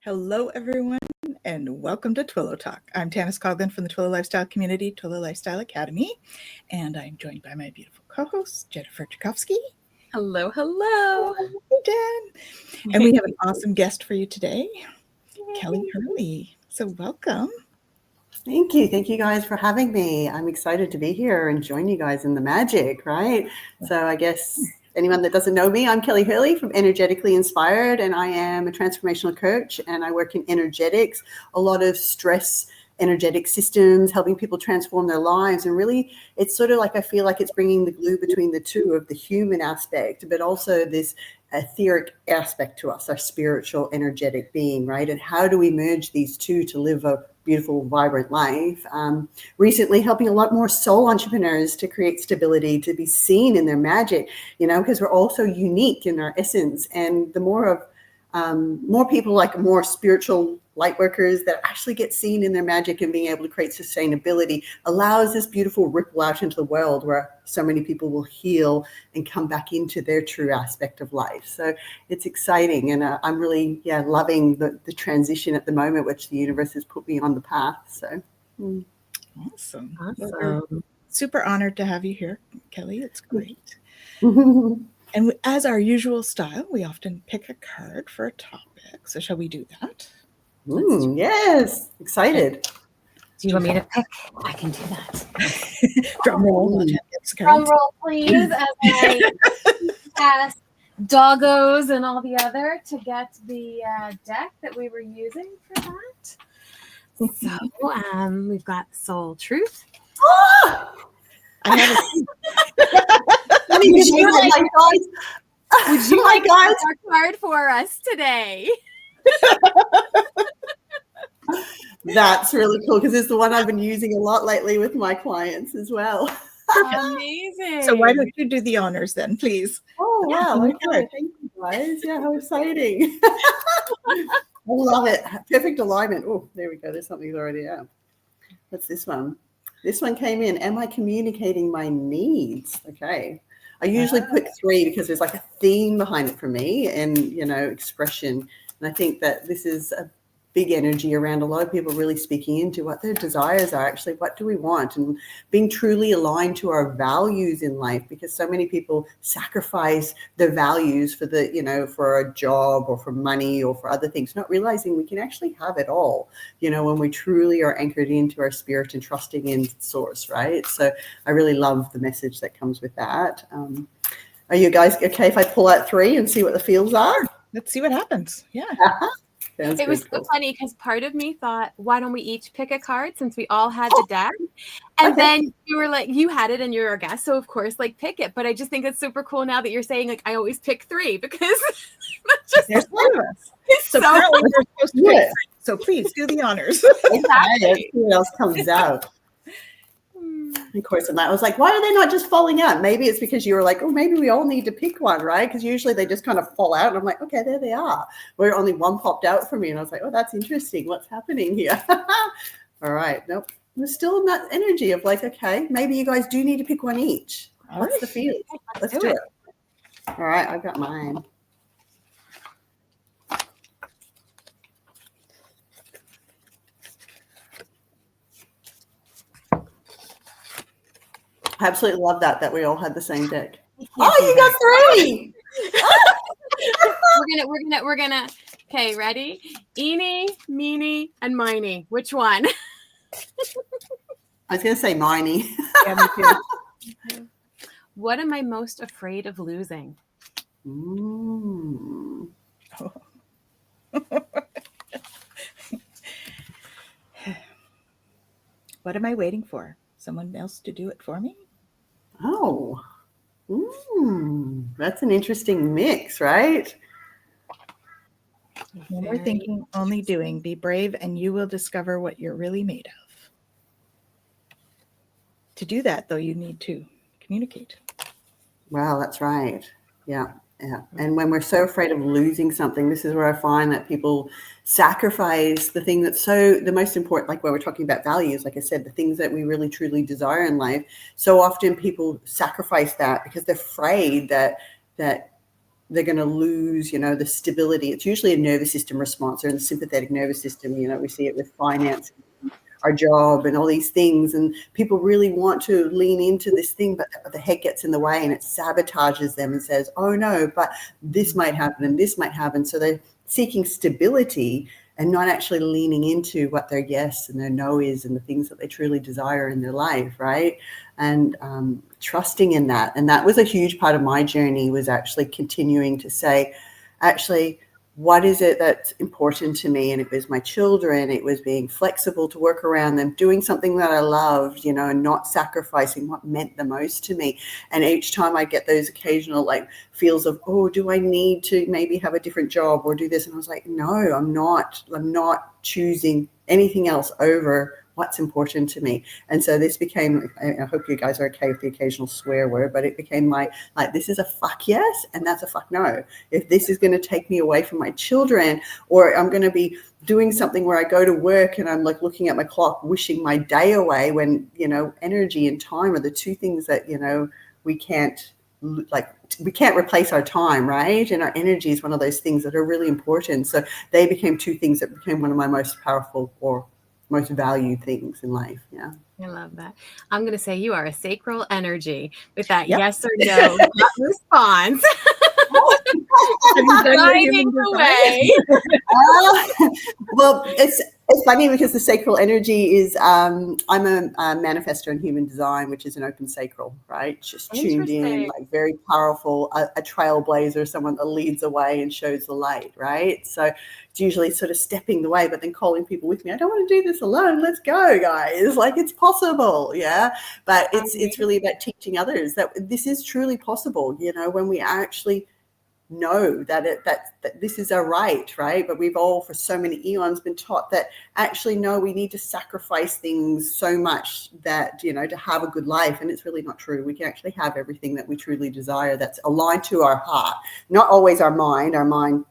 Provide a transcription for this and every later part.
Hello, everyone, and welcome to Twillow Talk. I'm Tanys from the Twillow Lifestyle Community, Twillow Lifestyle Academy, and I'm joined by my beautiful co-host, Jurkofsky. Hello, hello. Hey, Jen. And we have an awesome guest for you today, Kelli Hurley. So welcome. Thank you. Thank you guys for having me. I'm excited to be here and join you guys in the magic, right? So I guess anyone that doesn't know me, I'm Kelli Hurley from Energetically Inspired, and I am a transformational coach, and I work in energetics, a lot of stress energetic systems, helping people transform their lives. And really, it's sort of like, I feel like it's bringing the glue between the two of the human aspect, but also this etheric aspect to us, our spiritual, energetic being, right? And how do we merge these two to live a beautiful, vibrant life? Recently helping a lot more soul entrepreneurs to create stability, to be seen in their magic, because we're all so unique in our essence. And the more people, like more spiritual light workers that actually get seen in their magic and being able to create sustainability, allows this beautiful ripple out into the world where so many people will heal and come back into their true aspect of life. So it's exciting, and I'm really loving the transition at the moment, which the universe has put me on the path. So awesome. We're super honored to have you here, Kelli. It's great. And as our usual style, we often pick a card for a topic. So shall we do that? Yes, excited. Do you want me to pick? I can do that. Drum roll. Drum roll, please, as I pass doggos and all the other to get the deck that we were using for that. So we've got Soul Truth. Oh! I haven't. Would you like our card for us today? That's really cool, because it's the one I've been using a lot lately with my clients as well. Amazing. So why don't you do the honors then, please? Oh, wow. Okay. Thank you, guys. Yeah, how exciting. I love it. Perfect alignment. Oh, there we go. There's something already out. What's this one? This one came in. Am I communicating my needs? Okay. I usually put 3 because there's like a theme behind it for me, and, expression. And I think that this is a big energy around a lot of people really speaking into what their desires are, actually, what do we want, and being truly aligned to our values in life, because so many people sacrifice their values for for a job or for money or for other things, not realizing we can actually have it all, when we truly are anchored into our spirit and trusting in source, right? So I really love the message that comes with that. Are you guys okay if I pull out 3 and see what the feels are? Let's see what happens. Yeah. It was so funny because part of me thought, why don't we each pick a card since we all had the deck? And then you were like, you had it and you're a guest, so of course, pick it. But I just think it's super cool now that you're saying, I always pick 3, because that's just there's 1 of us. So apparently we're supposed to pick 3. So please do the honors. Exactly. What else comes out? Of course, and I was like, why are they not just falling out? Maybe it's because you were like, oh, maybe we all need to pick one, right? Because usually they just kind of fall out. And I'm like, okay, there they are. Where only one popped out for me. And I was like, oh, that's interesting. What's happening here? All right. Nope. We're still in that energy of okay, maybe you guys do need to pick one each. What's the feeling? Let's do it. All right. I've got mine. I absolutely love that we all had the same deck. Oh, you got 3. We're gonna. Okay, ready? Eeny, meeny, and miny. Which one? I was gonna say miny. Yeah, me too. What am I most afraid of losing? What am I waiting for? Someone else to do it for me? Oh, that's an interesting mix, right? Never thinking, only doing. Be brave and you will discover what you're really made of. To do that, though, you need to communicate. Wow, that's right. Yeah. And when we're so afraid of losing something, this is where I find that people sacrifice the thing that's the most important, like when we're talking about values, like I said, the things that we really truly desire in life. So often people sacrifice that because they're afraid that they're going to lose, the stability. It's usually a nervous system response, or in the sympathetic nervous system. We see it with finance, our job, and all these things. And people really want to lean into this thing, but the head gets in the way and it sabotages them and says, oh no, but this might happen and this might happen. So they're seeking stability and not actually leaning into what their yes and their no is, and the things that they truly desire in their life, right? And trusting in that. And that was a huge part of my journey, was actually continuing to say, actually, what is it that's important to me? And it was my children. It was being flexible to work around them, doing something that I loved, and not sacrificing what meant the most to me. And each time I get those occasional feels of, oh, do I need to maybe have a different job or do this? And I was like, no, I'm not choosing anything else over what's important to me. And so this became, I hope you guys are okay with the occasional swear word, but it became my, this is a fuck yes, and that's a fuck no. If this is going to take me away from my children, or I'm going to be doing something where I go to work and I'm looking at my clock, wishing my day away, when, energy and time are the two things that, we can't replace our time, right? And our energy is one of those things that are really important. So they became two things that became one of my most powerful or most valued things in life. Yeah. I love that. I'm going to say you are a sacral energy with that Yep. yes or no response. Gliding away. Well, it's funny because the sacral energy is, I'm a manifestor in human design, which is an open sacral, right? Just tuned in, very powerful, a trailblazer, someone that leads the way and shows the light, right? So it's usually sort of stepping the way, but then calling people with me. I don't want to do this alone. Let's go, guys. It's possible. Yeah. But it's really about teaching others that this is truly possible, when we actually know that this is our right, but we've all for so many eons been taught that actually no, we need to sacrifice things so much that to have a good life, and it's really not true. We can actually have everything that we truly desire that's aligned to our heart, not always our mind. Our mind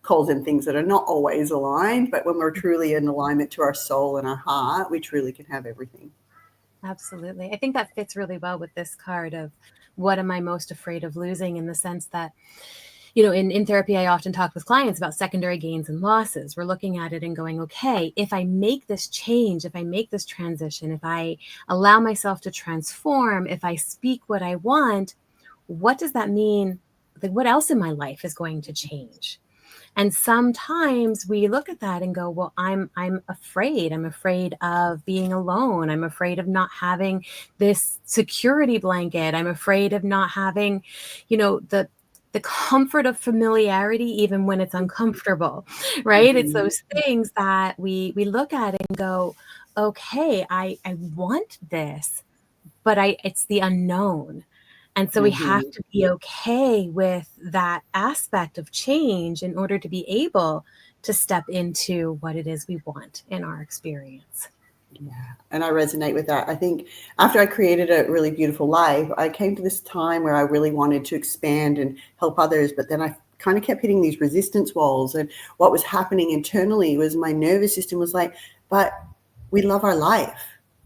calls in things that are not always aligned, but when we're truly in alignment to our soul and our heart, we truly can have everything. Absolutely. I think that fits really well with this card of what am I most afraid of losing, in the sense that, in therapy, I often talk with clients about secondary gains and losses. We're looking at it and going, okay, if I make this change, if I make this transition, if I allow myself to transform, if I speak what I want, what does that mean? What else in my life is going to change? And sometimes we look at that and go, well, I'm afraid. I'm afraid of being alone. I'm afraid of not having this security blanket. I'm afraid of not having, the comfort of familiarity, even when it's uncomfortable, right? Mm-hmm. It's those things that we look at and go, okay, I want this, but it's the unknown. And so we have to be okay with that aspect of change in order to be able to step into what it is we want in our experience. Yeah, and I resonate with that. I think after I created a really beautiful life, I came to this time where I really wanted to expand and help others, but then I kind of kept hitting these resistance walls. And what was happening internally was my nervous system was like, but we love our life.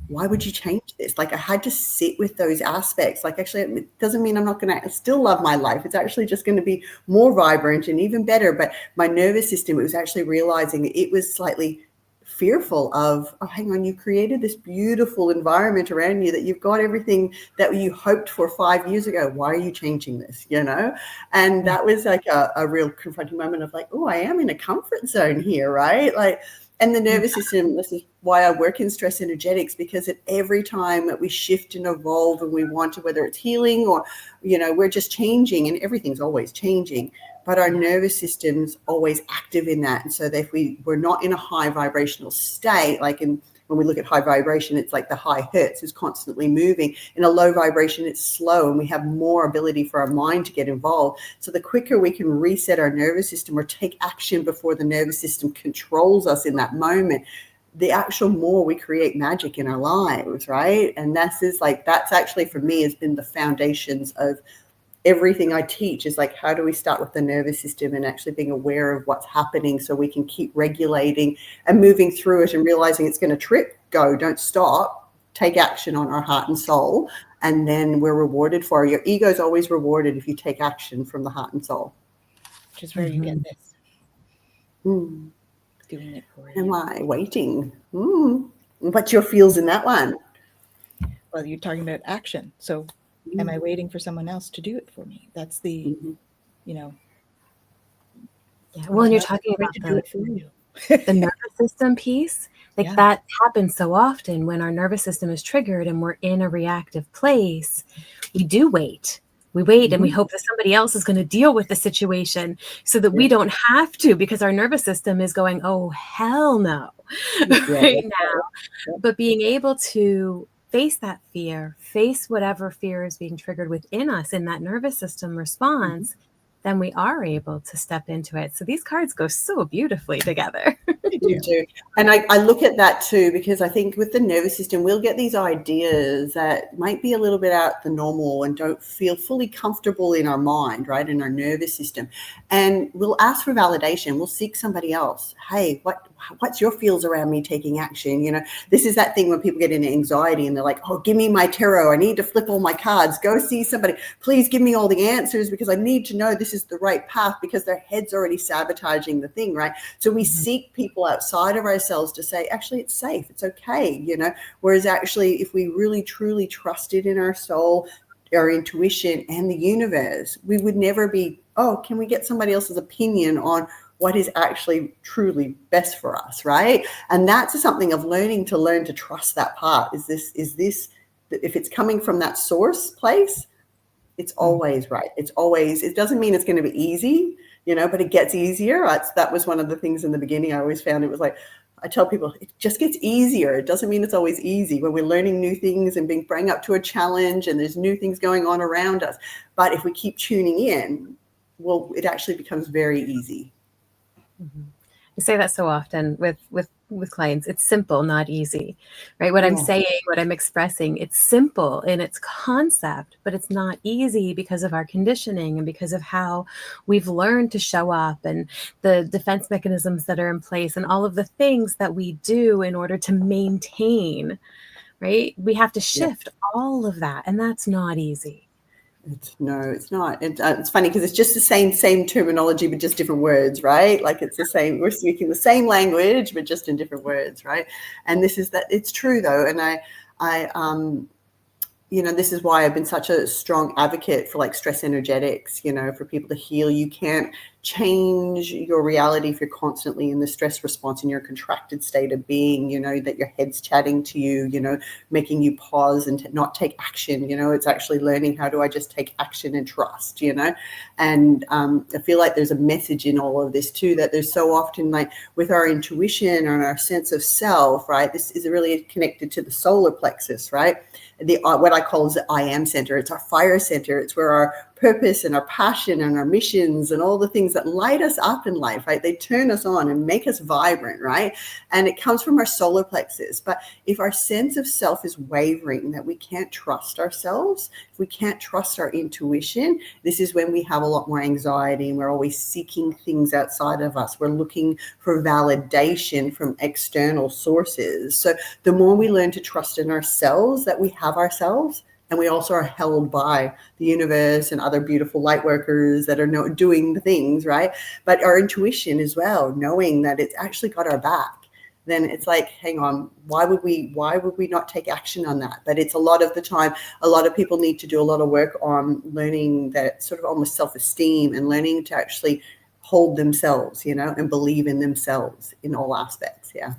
Why would you change this? I had to sit with those aspects. Actually, it doesn't mean I'm not going to still love my life. It's actually just going to be more vibrant and even better. But my nervous system, it was actually realizing that it was slightly fearful of, oh, hang on, you created this beautiful environment around you, that you've got everything that you hoped for 5 years ago. Why are you changing this? And that was a real confronting moment of oh, I am in a comfort zone here, right? And the nervous system, this is why I work in stress energetics, because at every time that we shift and evolve and we want to, whether it's healing or, we're just changing, and everything's always changing, but our nervous system's always active in that. And so that if we're not in a high vibrational state, when we look at high vibration, it's like the high hertz is constantly moving. In a low vibration, it's slow, and we have more ability for our mind to get involved. So the quicker we can reset our nervous system or take action before the nervous system controls us in that moment, the actual more we create magic in our lives, right? And that's actually for me has been the foundations of everything I teach, is how do we start with the nervous system and actually being aware of what's happening so we can keep regulating and moving through it and realizing it's going to trip, go, don't stop, take action on our heart and soul, and then we're rewarded for it. Your ego is always rewarded if you take action from the heart and soul. Which is where you get this. Mm. Doing it for you. Am I waiting? What's your feels in that one? Well, you're talking about action. So am I waiting for someone else to do it for me? That's the, you know. Yeah. Well, and you're talking about the nervous system piece. Like that happens so often when our nervous system is triggered and we're in a reactive place. We do wait. We wait and we hope that somebody else is going to deal with the situation so that we don't have to, because our nervous system is going, oh, hell no, right now. But being able to face that fear, face whatever fear is being triggered within us in that nervous system response, then we are able to step into it. So these cards go so beautifully together. You do. And I look at that too, because I think with the nervous system, we'll get these ideas that might be a little bit out the normal and don't feel fully comfortable in our mind, right, in our nervous system. And we'll ask for validation. We'll seek somebody else. Hey, what's your feels around me taking action? You know, this is that thing when people get into anxiety and they're like, oh, give me my tarot. I need to flip all my cards. Go see somebody. Please give me all the answers because I need to know this is the right path, because their head's already sabotaging the thing, right? So we seek people outside of ourselves to say, actually, it's safe. It's okay, you know, whereas actually, if we really, truly trusted in our soul, our intuition and the universe, we would never be, oh, can we get somebody else's opinion on what is actually truly best for us, right? And that's something of learn to trust that part. Is this, if it's coming from that source place, it's always right. It's always, it doesn't mean it's going to be easy, you know, but it gets easier. That was one of the things in the beginning I always found. It was like, I tell people, it just gets easier. It doesn't mean it's always easy when we're learning new things and being brought up to a challenge and there's new things going on around us. But if we keep tuning in, well, it actually becomes very easy. I say that so often with clients. It's simple, not easy, right? What I'm saying, what I'm expressing, it's simple in its concept, but it's not easy because of our conditioning and because of how we've learned to show up and the defense mechanisms that are in place and all of the things that we do in order to maintain, right? We have to shift all of that, and that's not easy. It's not. It's funny because it's just the same terminology, but just different words, right? Like it's the same. We're speaking the same language, but just in different words, right? And this is that. It's true though, and I you know, this is why I've been such a strong advocate for like stress energetics, you know, for people to heal. You can't change your reality if you're constantly in the stress response in your contracted state of being, you know, that your head's chatting to you, you know, making you pause and not take action. You know, it's actually learning, how do I just take action and trust, you know? And I feel like there's a message in all of this too, that there's so often like with our intuition and our sense of self, right? This is really connected to the solar plexus, right? What I call is the I am center. It's our fire center. It's where our purpose and our passion and our missions and all the things that light us up in life, right? They turn us on and make us vibrant, right? And it comes from our solar plexus. But if our sense of self is wavering, that we can't trust ourselves, if we can't trust our intuition, this is when we have a lot more anxiety and we're always seeking things outside of us. We're looking for validation from external sources. So the more we learn to trust in ourselves, that we have ourselves, and we also are held by the universe and other beautiful light workers that are doing the things, right? But our intuition as well, knowing that it's actually got our back, then it's like, hang on, why would we not take action on that? But it's a lot of the time, a lot of people need to do a lot of work on learning that sort of almost self-esteem and learning to actually hold themselves, you know, and believe in themselves in all aspects. Yeah.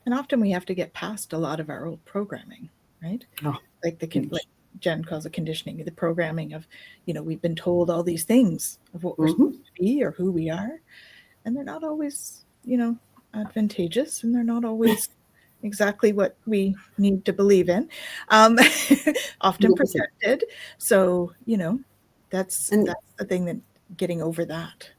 And often we have to get past a lot of our old programming, right? Like like Jen calls it conditioning, the programming of, you know, we've been told all these things of what we're supposed to be or who we are, and they're not always, you know, advantageous, and they're not always exactly what we need to believe in. Often protected. So, you know, that's the thing, that getting over that.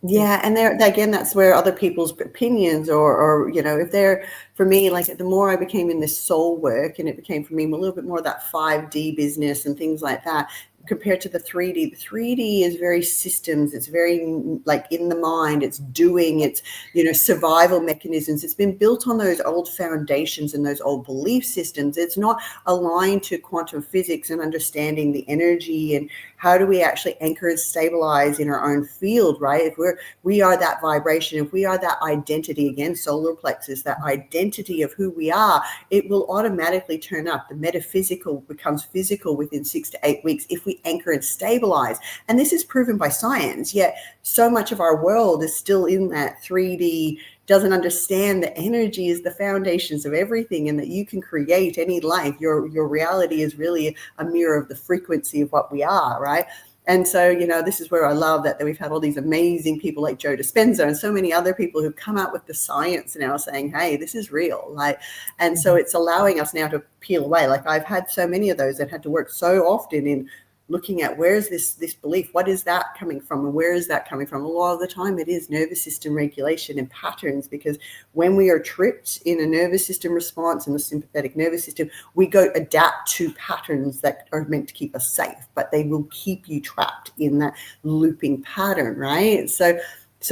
Yeah, and there again, that's where other people's opinions or you know, if they're, for me, like the more I became in this soul work, and it became for me a little bit more of that 5D business and things like that, compared to the 3D. The 3D is very systems. It's very like in the mind. It's doing. It's, you know, survival mechanisms. It's been built on those old foundations and those old belief systems. It's not aligned to quantum physics and understanding the energy and how do we actually anchor and stabilize in our own field, right? If we are that vibration, if we are that identity, again, solar plexus, that identity of who we are, it will automatically turn up. The metaphysical becomes physical within 6 to 8 weeks if we anchor and stabilize. And this is proven by science, yet so much of our world is still in that 3D, doesn't understand that energy is the foundations of everything and that you can create any life. Your reality is really a mirror of the frequency of what we are, right? And so, you know, this is where I love that we've had all these amazing people like Joe Dispenza and so many other people who've come out with the science now saying, hey, this is real. Like, and so it's allowing us now to peel away. Like I've had so many of those that had to work so often in looking at where's this belief, what is that coming from, and where is that coming from? A lot of the time it is nervous system regulation and patterns, because when we are tripped in a nervous system response in the sympathetic nervous system, we go adapt to patterns that are meant to keep us safe, but they will keep you trapped in that looping pattern, right? So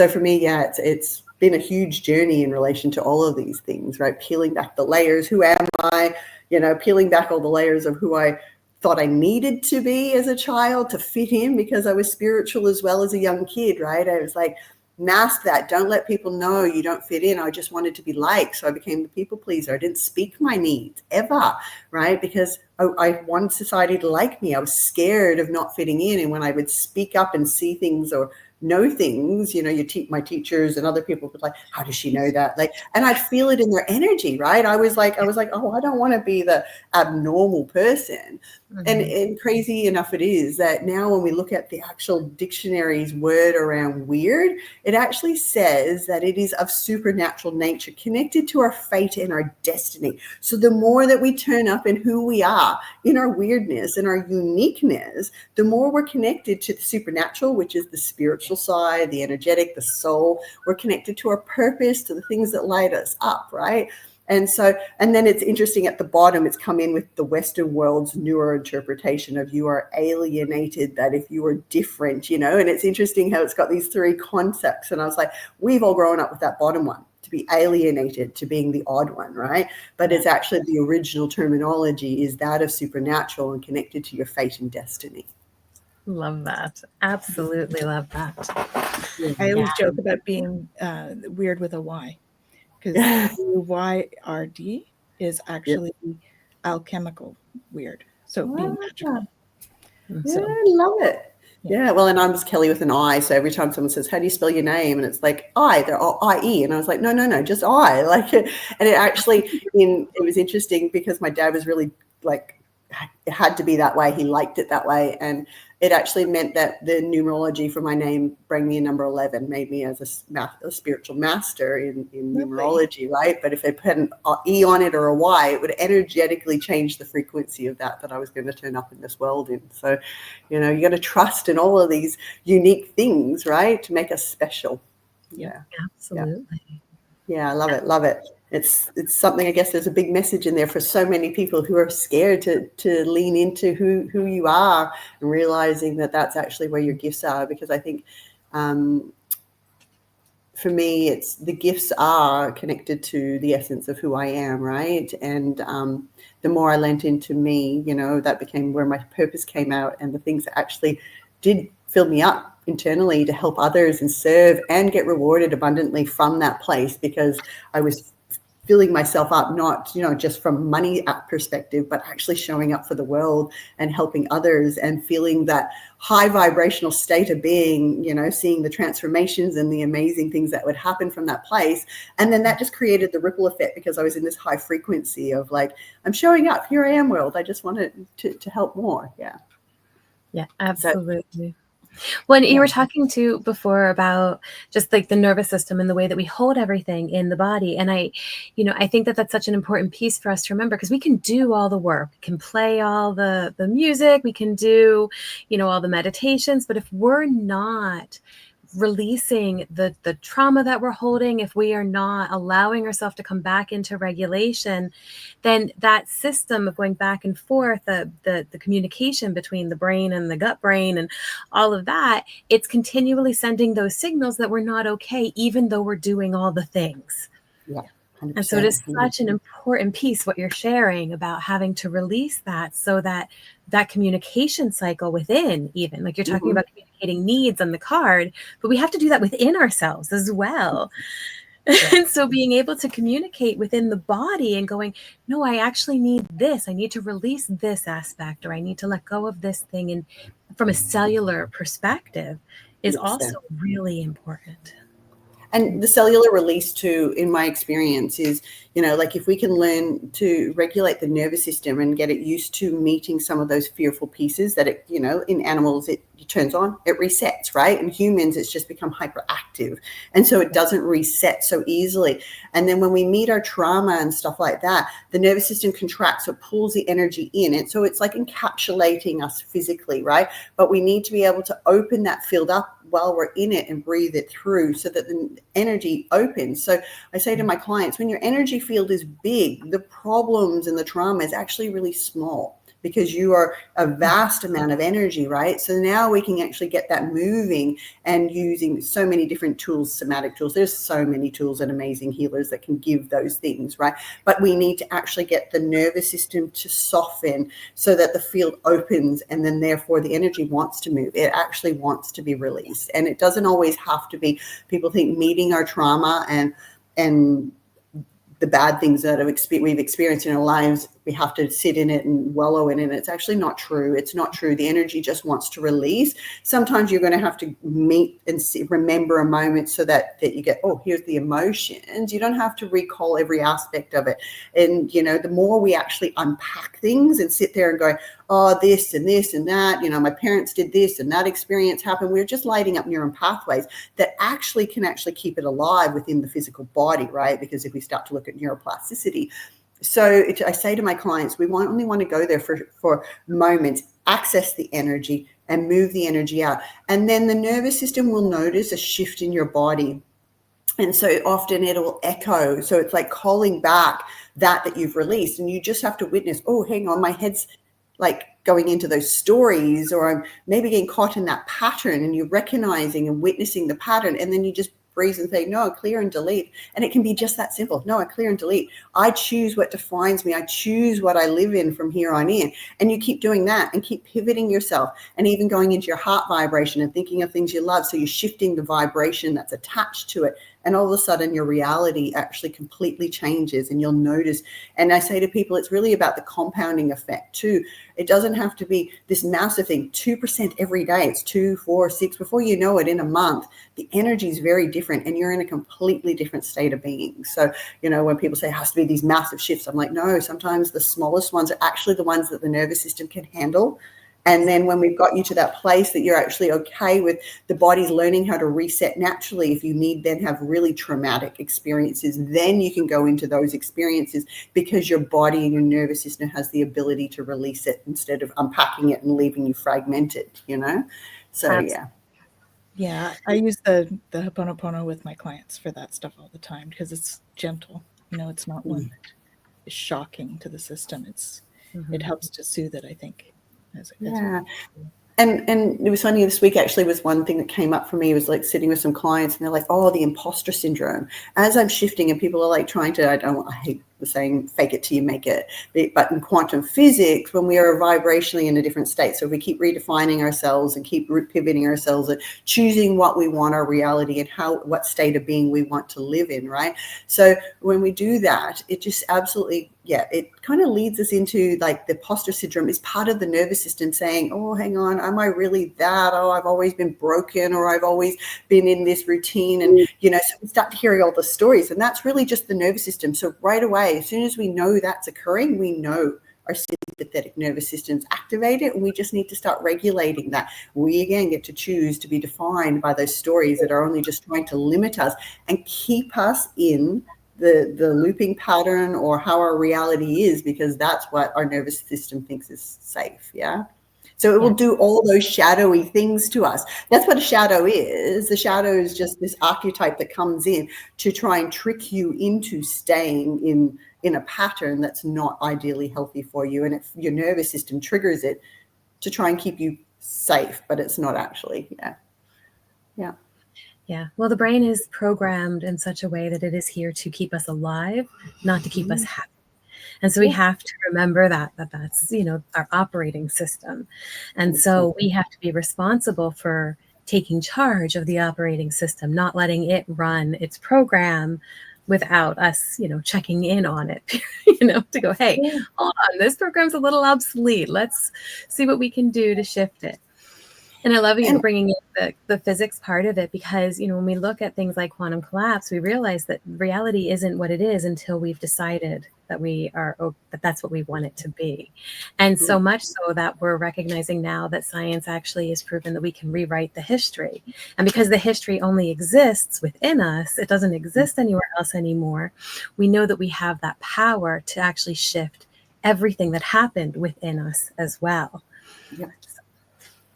for me, yeah, it's been a huge journey in relation to all of these things, right? Peeling back the layers, who am I, you know, peeling back all the layers of who I thought I needed to be as a child to fit in, because I was spiritual as well as a young kid, right? I was like, mask that, don't let people know you don't fit in. I just wanted to be liked, so I became the people pleaser. I didn't speak my needs ever, right? Because I wanted society to like me. I was scared of not fitting in, and when I would speak up and see things or know things, you know, my teachers and other people would like, how does she know that? Like, and I'd feel it in their energy, right? I was like, oh, I don't want to be the abnormal person. And crazy enough it is that now when we look at the actual dictionary's word around weird, it actually says that it is of supernatural nature, connected to our fate and our destiny. So the more that we turn up in who we are, in our weirdness and our uniqueness, the more we're connected to the supernatural, which is the spiritual side, the energetic, the soul. We're connected to our purpose, to the things that light us up, right? And so, and then it's interesting at the bottom, it's come in with the Western world's newer interpretation of you are alienated, that if you are different, you know, and it's interesting how it's got these three concepts. And I was like, we've all grown up with that bottom one, to be alienated, to being the odd one, right? But it's actually the original terminology is that of supernatural and connected to your fate and destiny. Love that. Absolutely love that. I always joke about being weird with a Y, because WYRD is actually alchemical weird. So being magical. Yeah, I love it. Yeah, well, and I'm just Kelly with an I. So every time someone says, how do you spell your name? And it's like, they're all I-E. And I was like, no, just I. Like, and it actually, it was interesting because my dad was really like, it had to be that way. He liked it that way. And it actually meant that the numerology for my name bring me a number 11, made me as a spiritual master in numerology, right? But if I put an E on it or a Y, it would energetically change the frequency of that I was going to turn up in this world in. So, you know, you got to trust in all of these unique things, right, to make us special. Yeah, absolutely. Yeah, I love it. It's something, I guess there's a big message in there for so many people who are scared to lean into who you are, and realizing that that's actually where your gifts are. Because I think for me, it's the gifts are connected to the essence of who I am, right? And the more I lent into me, you know, that became where my purpose came out, and the things that actually did fill me up internally to help others and serve and get rewarded abundantly from that place, because I was filling myself up, not, you know, just from money perspective, but actually showing up for the world and helping others and feeling that high vibrational state of being, you know, seeing the transformations and the amazing things that would happen from that place. And then that just created the ripple effect, because I was in this high frequency of like, I'm showing up, here I am, world. I just wanted to help more. Yeah, absolutely. When you were talking to before about just like the nervous system and the way that we hold everything in the body. And I think that that's such an important piece for us to remember, because we can do all the work, we can play all the music, we can do, you know, all the meditations, but if we're not releasing the trauma that we're holding, if we are not allowing ourselves to come back into regulation, then that system of going back and forth, the communication between the brain and the gut brain and all of that, it's continually sending those signals that we're not okay, even though we're doing all the things. Yeah. 100%. And so it is such an important piece, what you're sharing about having to release that, so that that communication cycle within, even like you're talking about communicating needs on the card, but we have to do that within ourselves as well. And so being able to communicate within the body and going, no, I actually need this. I need to release this aspect, or I need to let go of this thing. And from a cellular perspective is 100%. also really important. And the cellular release too, in my experience, is, like if we can learn to regulate the nervous system and get it used to meeting some of those fearful pieces that it, in animals, it turns on, it resets, right? In humans, it's just become hyperactive. And so it doesn't reset so easily. And then when we meet our trauma and stuff like that, the nervous system contracts, so it pulls the energy in. And so it's like encapsulating us physically, right? But we need to be able to open that field up while we're in it and breathe it through so that the energy opens. So I say to my clients, when your energy field is big, the problems and the trauma is actually really small, because you are a vast amount of energy, right? So now we can actually get that moving, and using so many different tools, somatic tools. There's so many tools and amazing healers that can give those things, right? But we need to actually get the nervous system to soften so that the field opens, and then therefore the energy wants to move. It actually wants to be released. And it doesn't always have to be, people think meeting our trauma and the bad things that we've experienced in our lives, we have to sit in it and wallow in it. It's actually not true. It's not true. The energy just wants to release. Sometimes you're going to have to meet and remember a moment so that you get, oh, here's the emotions. You don't have to recall every aspect of it. And, the more we actually unpack things and sit there and go, oh, this and this and that, my parents did this and that experience happened. We're just lighting up neuron pathways that can keep it alive within the physical body, right? Because if we start to look at neuroplasticity, so I say to my clients, we only want to go there for moments, access the energy and move the energy out. And then the nervous system will notice a shift in your body. And so often it'll echo. So it's like calling back that you've released. And you just have to witness, oh, hang on, my head's like going into those stories, or I'm maybe getting caught in that pattern, and you're recognizing and witnessing the pattern. And then you just breathe and say, no, clear and delete. And it can be just that simple. No, I clear and delete. I choose what defines me. I choose what I live in from here on in. And you keep doing that and keep pivoting yourself, and even going into your heart vibration and thinking of things you love. So you're shifting the vibration that's attached to it. And all of a sudden your reality actually completely changes, and you'll notice. And I say to people, it's really about the compounding effect too. It doesn't have to be this massive thing, 2% every day. It's 2, 4, 6. Before you know it, in a month, the energy is very different, and you're in a completely different state of being. So, when people say it has to be these massive shifts, I'm like, no, sometimes the smallest ones are actually the ones that the nervous system can handle. And then when we've got you to that place that you're actually okay with the body's learning how to reset naturally, if you need then have really traumatic experiences, then you can go into those experiences, because your body and your nervous system has the ability to release it instead of unpacking it and leaving you fragmented, So, yeah. Yeah, I use the Ho'oponopono with my clients for that stuff all the time, because it's gentle. It's not one that is shocking to the system. It helps to soothe it, I think. Yeah. And it was funny, this week actually was one thing that came up for me. It was like sitting with some clients, and they're like, oh, the imposter syndrome. As I'm shifting and people are like trying to, I hate the saying, fake it till you make it. But in quantum physics, when we are vibrationally in a different state, so if we keep redefining ourselves and keep pivoting ourselves and choosing what we want our reality and what state of being we want to live in, right? So when we do that, it just absolutely, it kind of leads us into like the imposter syndrome is part of the nervous system saying, oh, hang on, am I really that? Oh, I've always been broken, or I've always been in this routine. And, so we start to hear all the stories, and that's really just the nervous system. So right away, as soon as we know that's occurring, we know our sympathetic nervous system's activated, and we just need to start regulating that. We again get to choose to be defined by those stories that are only just trying to limit us and keep us in the looping pattern or how our reality is, because that's what our nervous system thinks is safe. Yeah. So it will do all those shadowy things to us. That's what a shadow is. The shadow is just this archetype that comes in to try and trick you into staying in a pattern that's not ideally healthy for you. And if your nervous system triggers it to try and keep you safe, but it's not actually. Yeah. Well, the brain is programmed in such a way that it is here to keep us alive, not to keep us happy. And so we have to remember that's, our operating system. And so we have to be responsible for taking charge of the operating system, not letting it run its program without us, checking in on it, to go, hey, hold on, this program's a little obsolete. Let's see what we can do to shift it. And I love you bringing in the physics part of it, because, when we look at things like quantum collapse, we realize that reality isn't what it is until we've decided that that that's what we want it to be. And so much so that we're recognizing now that science actually has proven that we can rewrite the history. And because the history only exists within us, it doesn't exist anywhere else anymore. We know that we have that power to actually shift everything that happened within us as well. Yeah.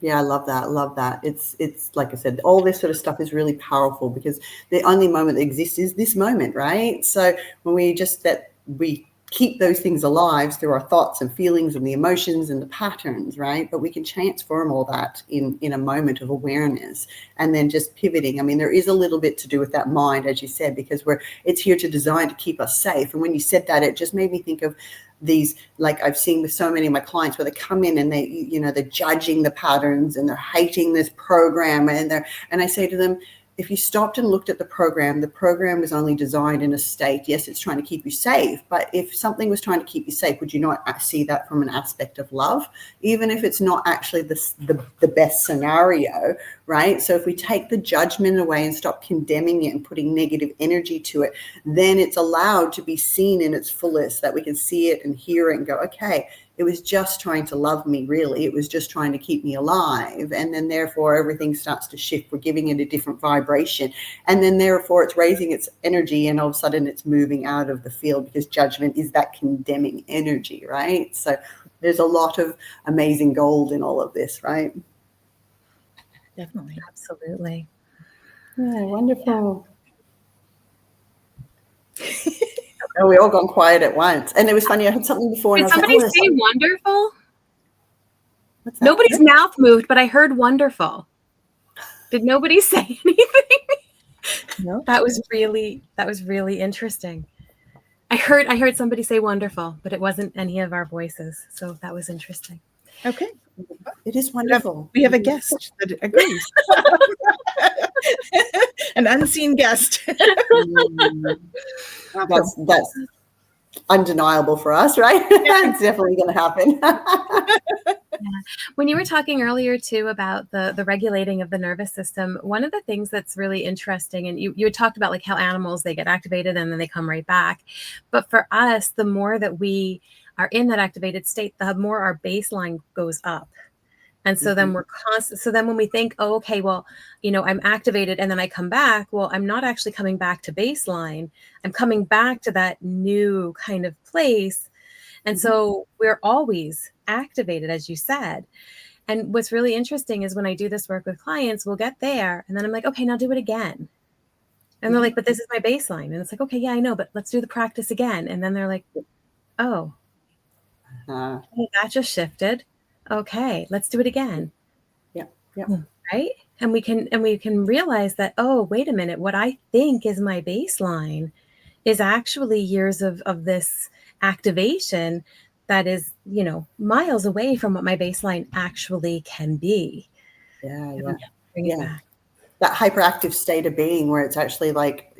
Yeah, I love that. I love that. It's like I said, all this sort of stuff is really powerful, because the only moment that exists is this moment, right? So when we keep those things alive through our thoughts and feelings and the emotions and the patterns, right? But we can transform all that in a moment of awareness, and then just pivoting. I mean, there is a little bit to do with that mind, as you said, because it's here to design to keep us safe. And when you said that, it just made me think of these, like I've seen with so many of my clients, where they come in and they're judging the patterns and they're hating this program, and I say to them, if you stopped and looked at the program was only designed in a state, yes, it's trying to keep you safe, but if something was trying to keep you safe, would you not see that from an aspect of love, even if it's not actually the best scenario, right? So if we take the judgment away and stop condemning it and putting negative energy to it, then it's allowed to be seen in its fullest, that we can see it and hear it and go, okay, it was just trying to love me, really. It was just trying to keep me alive. And then therefore everything starts to shift. We're giving it a different vibration. And then therefore it's raising its energy, and all of a sudden it's moving out of the field, because judgment is that condemning energy, right? So there's a lot of amazing gold in all of this, right? Definitely. Absolutely. Yeah, wonderful. Oh, we all gone quiet at once. And it was funny, I heard something before. Did somebody say wonderful? What's that? Nobody's mouth moved, but I heard wonderful. Did nobody say anything? No. That was really interesting. I heard somebody say wonderful, but it wasn't any of our voices. So that was interesting. Okay. It is wonderful. We have a guest that agrees. An unseen guest. That's undeniable for us, right? It's definitely going to happen. When you were talking earlier too about the regulating of the nervous system, one of the things that's really interesting, and you had talked about like how animals, they get activated and then they come right back. But for us, the more that we are in that activated state, the more our baseline goes up. And so then we're constant. So then when we think, oh, okay, well, I'm activated and then I come back. Well, I'm not actually coming back to baseline. I'm coming back to that new kind of place. And so we're always activated, as you said. And what's really interesting is when I do this work with clients, we'll get there and then I'm like, okay, now do it again. And they're like, but this is my baseline. And it's like, okay, yeah, I know, but let's do the practice again. And then they're like, oh, that just shifted. Okay, let's do it again. Yeah. Right? And we can realize that, oh, wait a minute, what I think is my baseline is actually years of this activation that is, miles away from what my baseline actually can be. Yeah. Bring it back. That hyperactive state of being where it's actually like,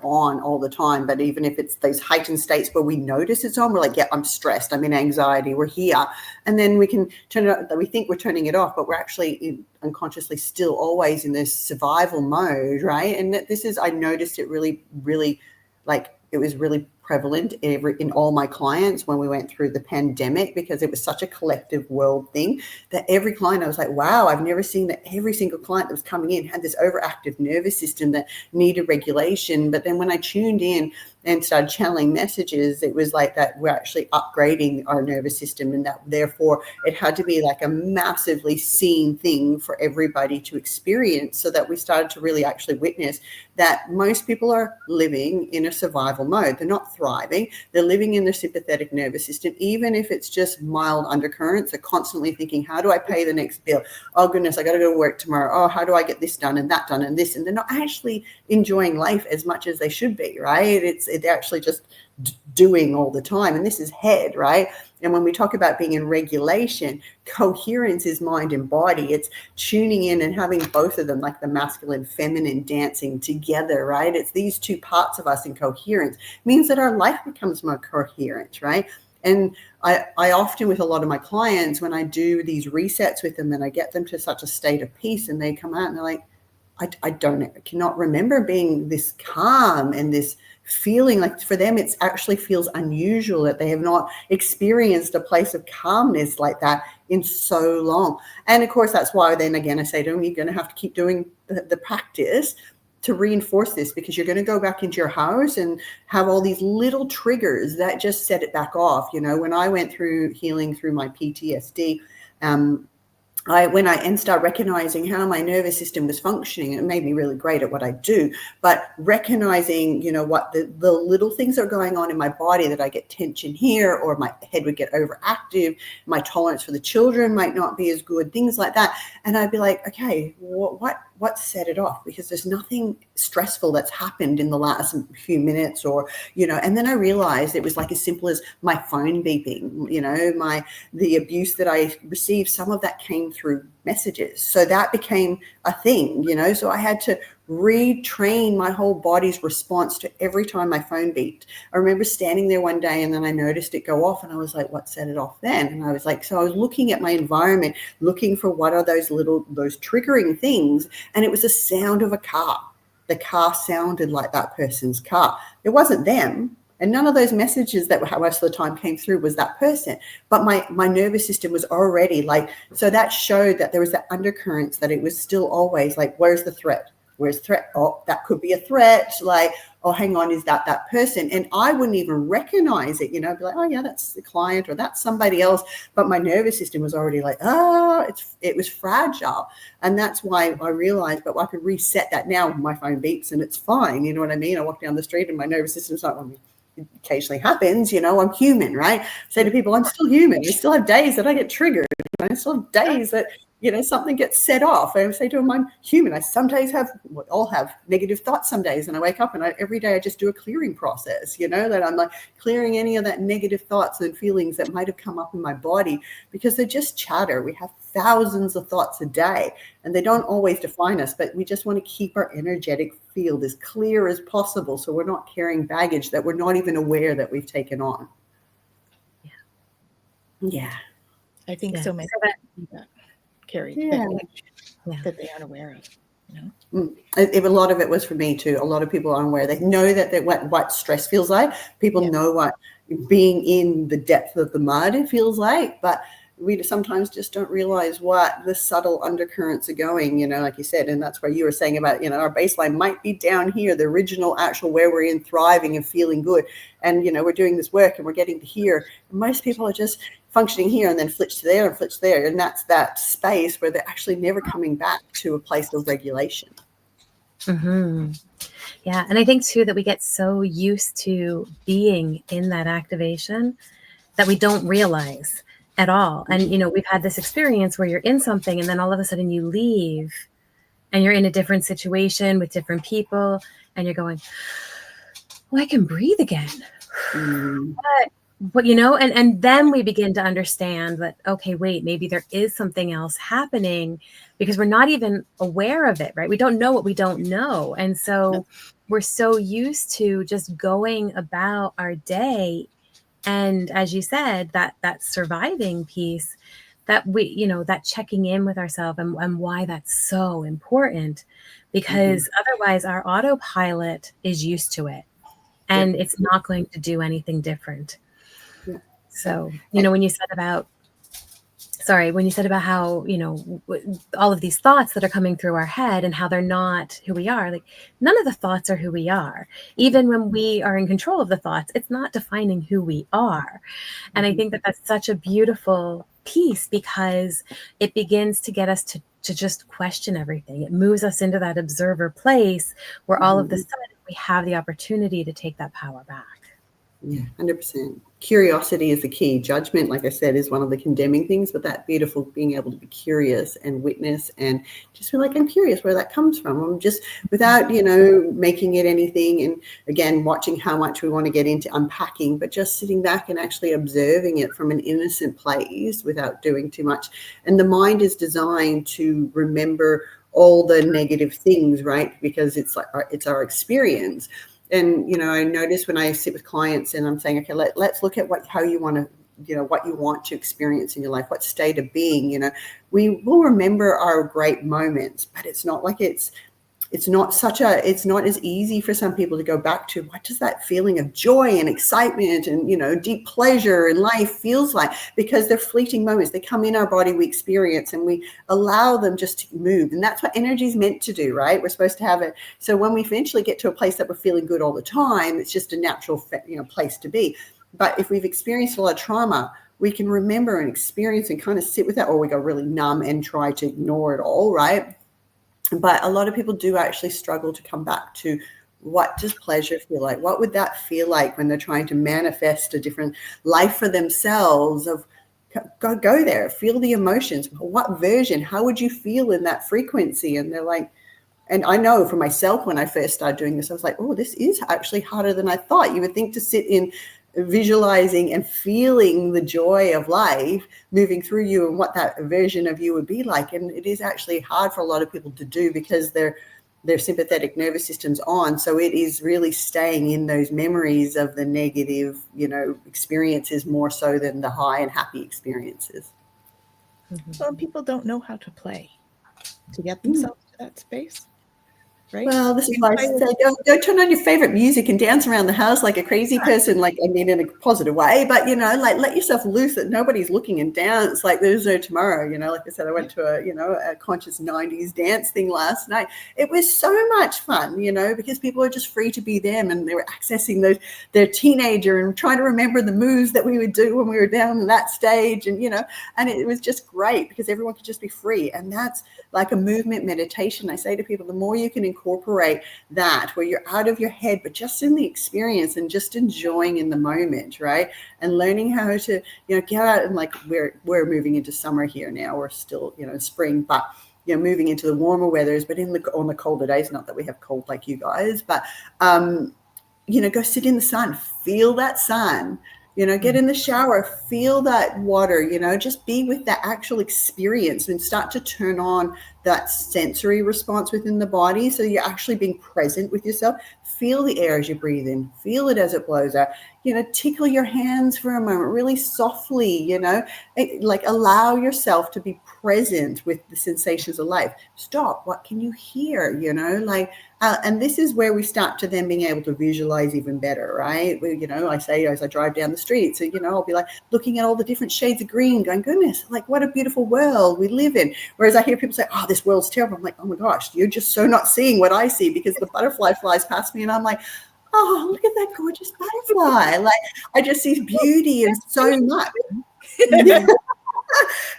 on all the time. But even if it's those heightened states where we notice it's on, we're like, yeah, I'm stressed, I'm in anxiety, we're here. And then we can turn it off. We think we're turning it off, but we're actually unconsciously still always in this survival mode, right? And I noticed it really, really, like, it was really prevalent in all my clients when we went through the pandemic, because it was such a collective world thing that every client, I was like, wow, I've never seen that every single client that was coming in had this overactive nervous system that needed regulation. But then when I tuned in and started channeling messages, it was like that we're actually upgrading our nervous system, and that therefore it had to be like a massively seen thing for everybody to experience, so that we started to really actually witness that most people are living in a survival mode. They're not thriving. They're living in their sympathetic nervous system, even if it's just mild undercurrents. They're constantly thinking, how do I pay the next bill? Oh goodness, I got to go to work tomorrow. Oh, how do I get this done and that done and this? And they're not actually enjoying life as much as they should be, right? It's actually just doing all the time. And this is head, right? And when we talk about being in regulation, coherence is mind and body. It's tuning in and having both of them, like the masculine, feminine, dancing together, right? It's these two parts of us in coherence. It means that our life becomes more coherent, right? And I often, with a lot of my clients, when I do these resets with them and I get them to such a state of peace, and they come out and they're like, I cannot remember being this calm and this feeling. Like, for them, it actually feels unusual that they have not experienced a place of calmness like that in so long. And of course, that's why then again I say to them, you're going to have to keep doing the practice to reinforce this, because you're going to go back into your house and have all these little triggers that just set it back off. You know, when I went through healing through my PTSD, when I start recognizing how my nervous system was functioning, it made me really great at what I do. But recognizing, you know, what the little things are going on in my body, that I get tension here, or my head would get overactive, my tolerance for the children might not be as good, things like that. And I'd be like, okay, what set it off? Because there's nothing stressful that's happened in the last few minutes, or, you know. And then I realized it was like as simple as my phone beeping, you know, the abuse that I received, some of that came through messages. So that became a thing, you know. So I had to retrain my whole body's response to every time my phone beeped. I remember standing there one day and then I noticed it go off, and I was like, what set it off then? And I was like, so I was looking at my environment, looking for what are those triggering things. And it was the sound of a car. The car sounded like that person's car. It wasn't them. And none of those messages that most of the time came through was that person. But my nervous system was already like, so that showed that there was that undercurrents, that it was still always like, where's the threat? Where's threat? Oh, that could be a threat. Like, oh, hang on, is that person? And I wouldn't even recognize it, you know, be like, oh yeah, that's the client or that's somebody else. But my nervous system was already like, it was fragile. And that's why I realized, but I could reset that now. My phone beeps and it's fine. You know what I mean? I walk down the street and my nervous system's not on me. It occasionally happens, you know, I'm human, right? I say to people, I'm still human. I still have days that I get triggered. I still have days that, you know, something gets set off. I say to them, I'm human. I some days all have negative thoughts some days, and I wake up and every day I just do a clearing process, you know, that I'm like clearing any of that negative thoughts and feelings that might have come up in my body, because they're just chatter. We have thousands of thoughts a day, and they don't always define us, but we just want to keep our energetic field as clear as possible, so we're not carrying baggage that we're not even aware that we've taken on. Yeah. I think so many that carry that they aren't aware of. You know? A lot of it was for me too. A lot of people aren't aware. They know that what stress feels like. People know what being in the depth of the mud feels like, but we sometimes just don't realize what the subtle undercurrents are going, you know, like you said. And that's where you were saying about, you know, our baseline might be down here, the original actual where we're in thriving and feeling good. And, you know, we're doing this work and we're getting to here. And most people are just functioning here and then flitch to there and flitch there. And that's that space where they're actually never coming back to a place of regulation. Mm-hmm. Yeah. And I think too that we get so used to being in that activation that we don't realize at all. And, you know, we've had this experience where you're in something and then all of a sudden you leave and you're in a different situation with different people and you're going, well, I can breathe again. But you know, and then we begin to understand that, okay, wait, maybe there is something else happening, because we're not even aware of it, right? We don't know what we don't know. And so we're so used to just going about our day. And as you said, that surviving piece, that we, you know, that checking in with ourselves and why that's so important, because otherwise our autopilot is used to it and it's not going to do anything different. So, you know, when you said about sorry, when you said about how, you know, all of these thoughts that are coming through our head and how they're not who we are, like none of the thoughts are who we are. Even when we are in control of the thoughts, it's not defining who we are. And I think that that's such a beautiful piece, because it begins to get us to just question everything. It moves us into that observer place where all of a sudden we have the opportunity to take that power back. Yeah, 100%. Curiosity is the key. Judgment, like I said, is one of the condemning things, but that beautiful being able to be curious and witness and just be like, I'm curious where that comes from. I'm just, without, you know, making it anything. And again, watching how much we want to get into unpacking, but just sitting back and actually observing it from an innocent place without doing too much. And the mind is designed to remember all the negative things, right? Because it's like, it's our experience. And, you know, I notice when I sit with clients and I'm saying, okay, let's look at how you want to, you know, what you want to experience in your life, what state of being, you know, we will remember our great moments, but it's not like it's not as easy for some people to go back to what does that feeling of joy and excitement and, you know, deep pleasure in life feels like, because they're fleeting moments. They come in our body, we experience, and we allow them just to move. And that's what energy is meant to do, right? We're supposed to have it. So when we eventually get to a place that we're feeling good all the time, it's just a natural, you know, place to be. But if we've experienced a lot of trauma, we can remember and experience and kind of sit with that, or we go really numb and try to ignore it all, right? But a lot of people do actually struggle to come back to what does pleasure feel like? What would that feel like when they're trying to manifest a different life for themselves? Of go there, feel the emotions. What version? How would you feel in that frequency? And they're like, and I know for myself, when I first started doing this, I was like, oh, this is actually harder than I thought. You would think to sit in visualizing and feeling the joy of life moving through you and what that version of you would be like. And it is actually hard for a lot of people to do because their sympathetic nervous system's on. So it is really staying in those memories of the negative, you know, experiences more so than the high and happy experiences. Well, people don't know how to play to get themselves to that space. Right? Well, this is why I say go turn on your favorite music and dance around the house like a crazy person, like, I mean, in a positive way, but, you know, like let yourself loose that nobody's looking and dance like there's no tomorrow. You know, like I said, I went to a conscious 90s dance thing last night. It was so much fun, you know, because people are just free to be them and they were accessing their teenager and trying to remember the moves that we would do when we were down in that stage. And, you know, and it was just great because everyone could just be free. And that's like a movement meditation. I say to people, the more you can incorporate that, where you're out of your head, but just in the experience and just enjoying in the moment, right? And learning how to, you know, get out and like we're moving into summer here now. We're still, you know, spring, but, you know, moving into the warmer weathers, but on the colder days, not that we have cold like you guys, but, you know, go sit in the sun, feel that sun. You know, get in the shower, feel that water, you know, just be with that actual experience and start to turn on that sensory response within the body. So you're actually being present with yourself. Feel the air as you breathe in, feel it as it blows out, you know, tickle your hands for a moment, really softly, you know, like allow yourself to be present with the sensations of life. Stop. What can you hear? You know, like, and this is where we start to then being able to visualize even better, right? You know, I say as I drive down the street, so, you know, I'll be like looking at all the different shades of green going, goodness, like what a beautiful world we live in. Whereas I hear people say, oh, this world's terrible. I'm like, oh my gosh, you're just so not seeing what I see, because the butterfly flies past me and I'm like, oh, look at that gorgeous butterfly. Like I just see beauty and so much.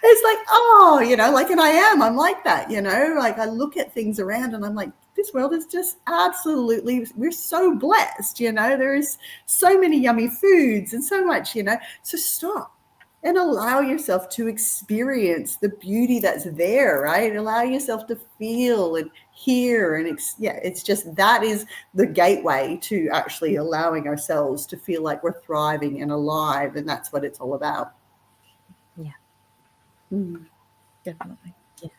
It's like, oh, you know, like, and I'm like that, you know, like I look at things around and I'm like, this world is just absolutely, we're so blessed, you know, there is so many yummy foods and so much, you know, so stop and allow yourself to experience the beauty that's there, right? Allow yourself to feel and hear. And it's just, that is the gateway to actually allowing ourselves to feel like we're thriving and alive. And that's what it's all about. Yeah. Definitely. Yeah.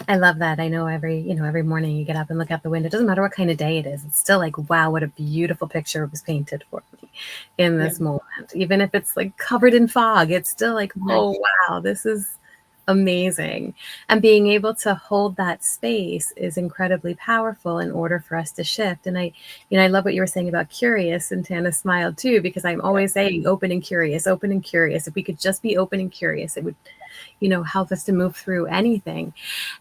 I love that. I know every morning you get up and look out the window. It doesn't matter what kind of day it is. It's still like, wow, what a beautiful picture was painted for me in this moment. Even if it's like covered in fog, it's still like, oh, wow, this is amazing. And being able to hold that space is incredibly powerful in order for us to shift. And I love what you were saying about curious, and Tana smiled too, because I'm always saying open and curious, open and curious. If we could just be open and curious, it would help us to move through anything.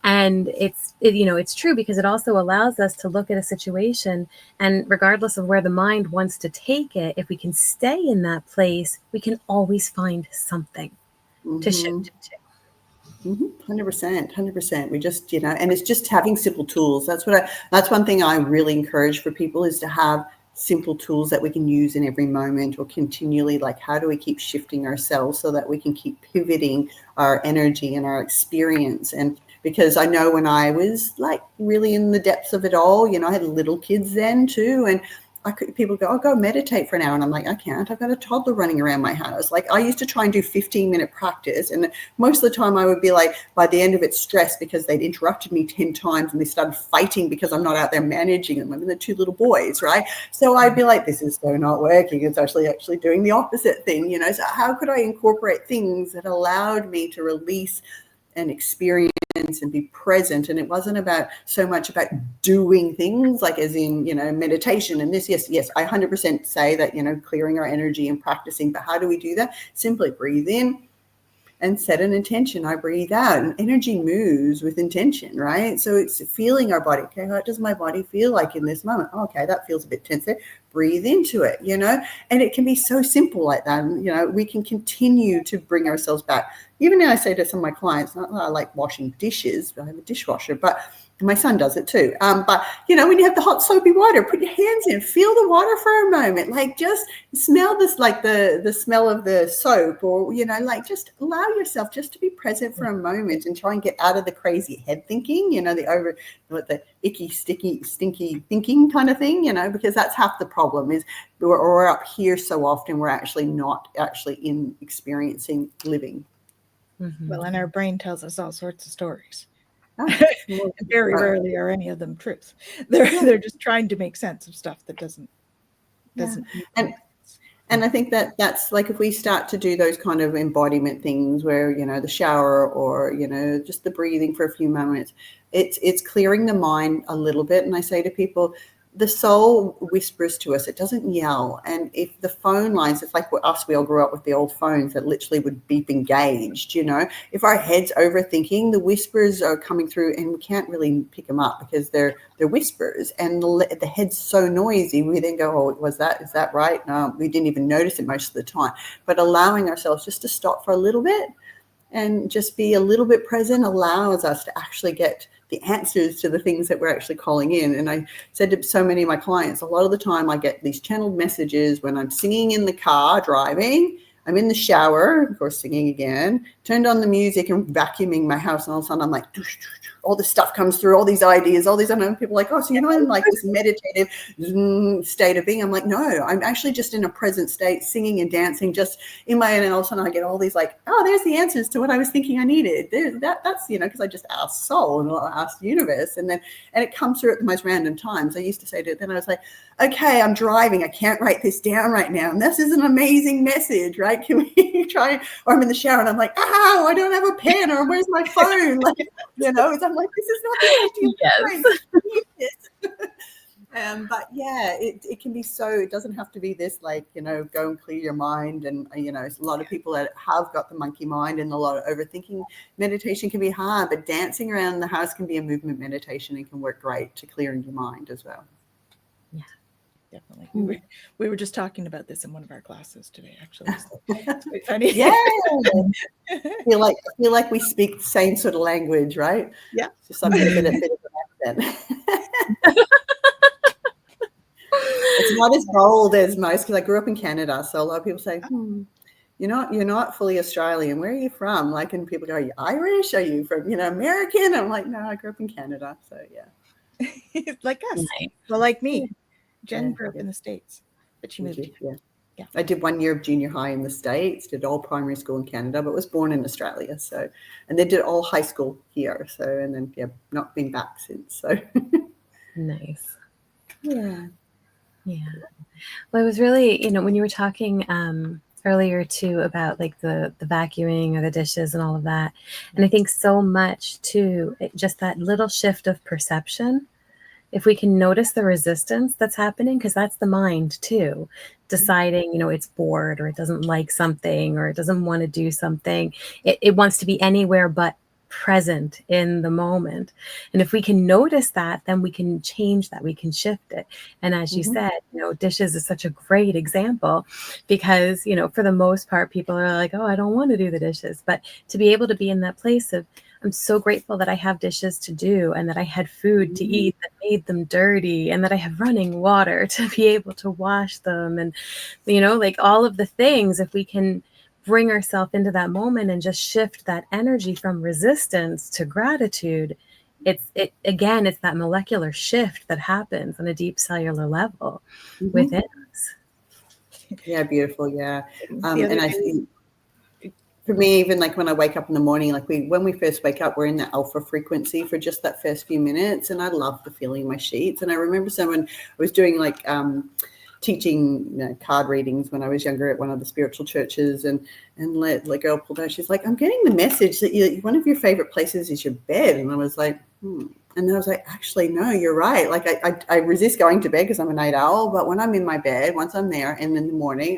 And it's true, because it also allows us to look at a situation, and regardless of where the mind wants to take it, if we can stay in that place, we can always find something to shift it to. 100%. We just, and it's just having simple tools. That's one thing I really encourage for people, is to have simple tools that we can use in every moment, or continually, like, how do we keep shifting ourselves so that we can keep pivoting our energy and our experience. And because I know when I was like really in the depths of it all, I had little kids then too, and people go, go meditate for an hour. And I'm like, I can't. I've got a toddler running around my house. Like, I used to try and do 15-minute practice. And most of the time I would be like, by the end of it, stressed because they'd interrupted me 10 times and they started fighting because I'm not out there managing them. I mean, they're 2 little boys, right? So I'd be like, this is so not working. It's actually doing the opposite thing, So how could I incorporate things that allowed me to release and experience and be present? And it wasn't about so much about doing things like, as in, meditation and this. Yes, I 100% say that, clearing our energy and practicing. But how do we do that? Simply breathe in and set an intention. I breathe out, and energy moves with intention, right? So it's feeling our body. Okay, what does my body feel like in this moment? Oh, okay, that feels a bit tense there. Breathe into it, and it can be so simple like that. And, we can continue to bring ourselves back. Even now I say to some of my clients, not that I like washing dishes, but I have a dishwasher, but my son does it too. But, when you have the hot soapy water, put your hands in, feel the water for a moment, like just smell this, like the smell of the soap, or, like just allow yourself just to be present for a moment and try and get out of the crazy head thinking, the icky, sticky, stinky thinking kind of thing, because that's half the problem, is we're up here so often, we're actually not actually in experiencing living. Mm-hmm. Well, and our brain tells us all sorts of stories. Very rarely are any of them truth. They're just trying to make sense of stuff that doesn't. And I think that's like, if we start to do those kind of embodiment things where, the shower, or, just the breathing for a few moments, it's clearing the mind a little bit. And I say to people, the soul whispers to us. It doesn't yell. And if the phone lines, it's like us, we all grew up with the old phones that literally would beep engaged, If our head's overthinking, the whispers are coming through and we can't really pick them up because they're whispers. And the head's so noisy, we then go, oh, is that right? No, we didn't even notice it most of the time. But allowing ourselves just to stop for a little bit and just be a little bit present allows us to actually get the answers to the things that we're actually calling in. And I said to so many of my clients, a lot of the time I get these channeled messages when I'm singing in the car, driving, I'm in the shower, of course, singing again, turned on the music and vacuuming my house. And all of a sudden I'm like, all this stuff comes through, all these ideas, all these, I know people are like, oh, so you're not in like this meditative state of being. I'm like, no, I'm actually just in a present state, singing and dancing just in my head. And all of a sudden I get all these like, oh, there's the answers to what I was thinking I needed. That's, because I just asked soul and I asked the universe. And it comes through at the most random times. I used to say to it, then I was like, okay, I'm driving. I can't write this down right now. And this is an amazing message, right? Can we try? Or I'm in the shower and I'm like, I don't have a pen, or where's my phone? Like, I'm like, this is not the idea. Yes. But yeah, it can be so, it doesn't have to be this like, go and clear your mind. And, a lot of people that have got the monkey mind and a lot of overthinking, meditation can be hard, but dancing around the house can be a movement meditation and can work great to clearing your mind as well. Yeah. Definitely. We were just talking about this in one of our classes today, actually. So it's quite funny. Yeah. I feel like we speak the same sort of language, right? Yeah. Just like a bit of an accent. It's not as bold as most, because I grew up in Canada. So a lot of people say, you're not fully Australian. Where are you from? Like, and people go, are you Irish? Are you from, American? I'm like, no, I grew up in Canada. So yeah. Like us. Nice. Well, like me. Jen grew up in the States, but she moved here. Yeah. I did 1 year of junior high in the States, did all primary school in Canada, but was born in Australia. So, and then did all high school here. So, and then, not been back since. So nice. Yeah. Well, it was really, when you were talking earlier too about like the vacuuming or the dishes and all of that. And I think so much too, just that little shift of perception if we can notice the resistance that's happening, because that's the mind too, deciding, you know, it's bored or it doesn't like something or it doesn't want to do something. It wants to be anywhere but present in the moment. And if we can notice that, then we can change that, we can shift it. And as you said, you know, dishes is such a great example, because, you know, for the most part, people are like, oh, I don't want to do the dishes. But to be able to be in that place of, I'm so grateful that I have dishes to do, and that I had food to eat that made them dirty, and that I have running water to be able to wash them. And, you know, like all of the things, if we can bring ourselves into that moment and just shift that energy from resistance to gratitude, it's that molecular shift that happens on a deep cellular level within us. Yeah, beautiful. Yeah. And I think for me, even like when I wake up in the morning, like when we first wake up, we're in the alpha frequency for just that first few minutes. And I love the feeling in my sheets. And I remember someone was doing like teaching, you know, card readings when I was younger at one of the spiritual churches, and the girl pulled out, she's like, I'm getting the message that one of your favorite places is your bed. And I was like, And then I was like, actually, no, you're right. Like I resist going to bed because I'm a night owl, but when I'm in my bed, once I'm there, and in the morning,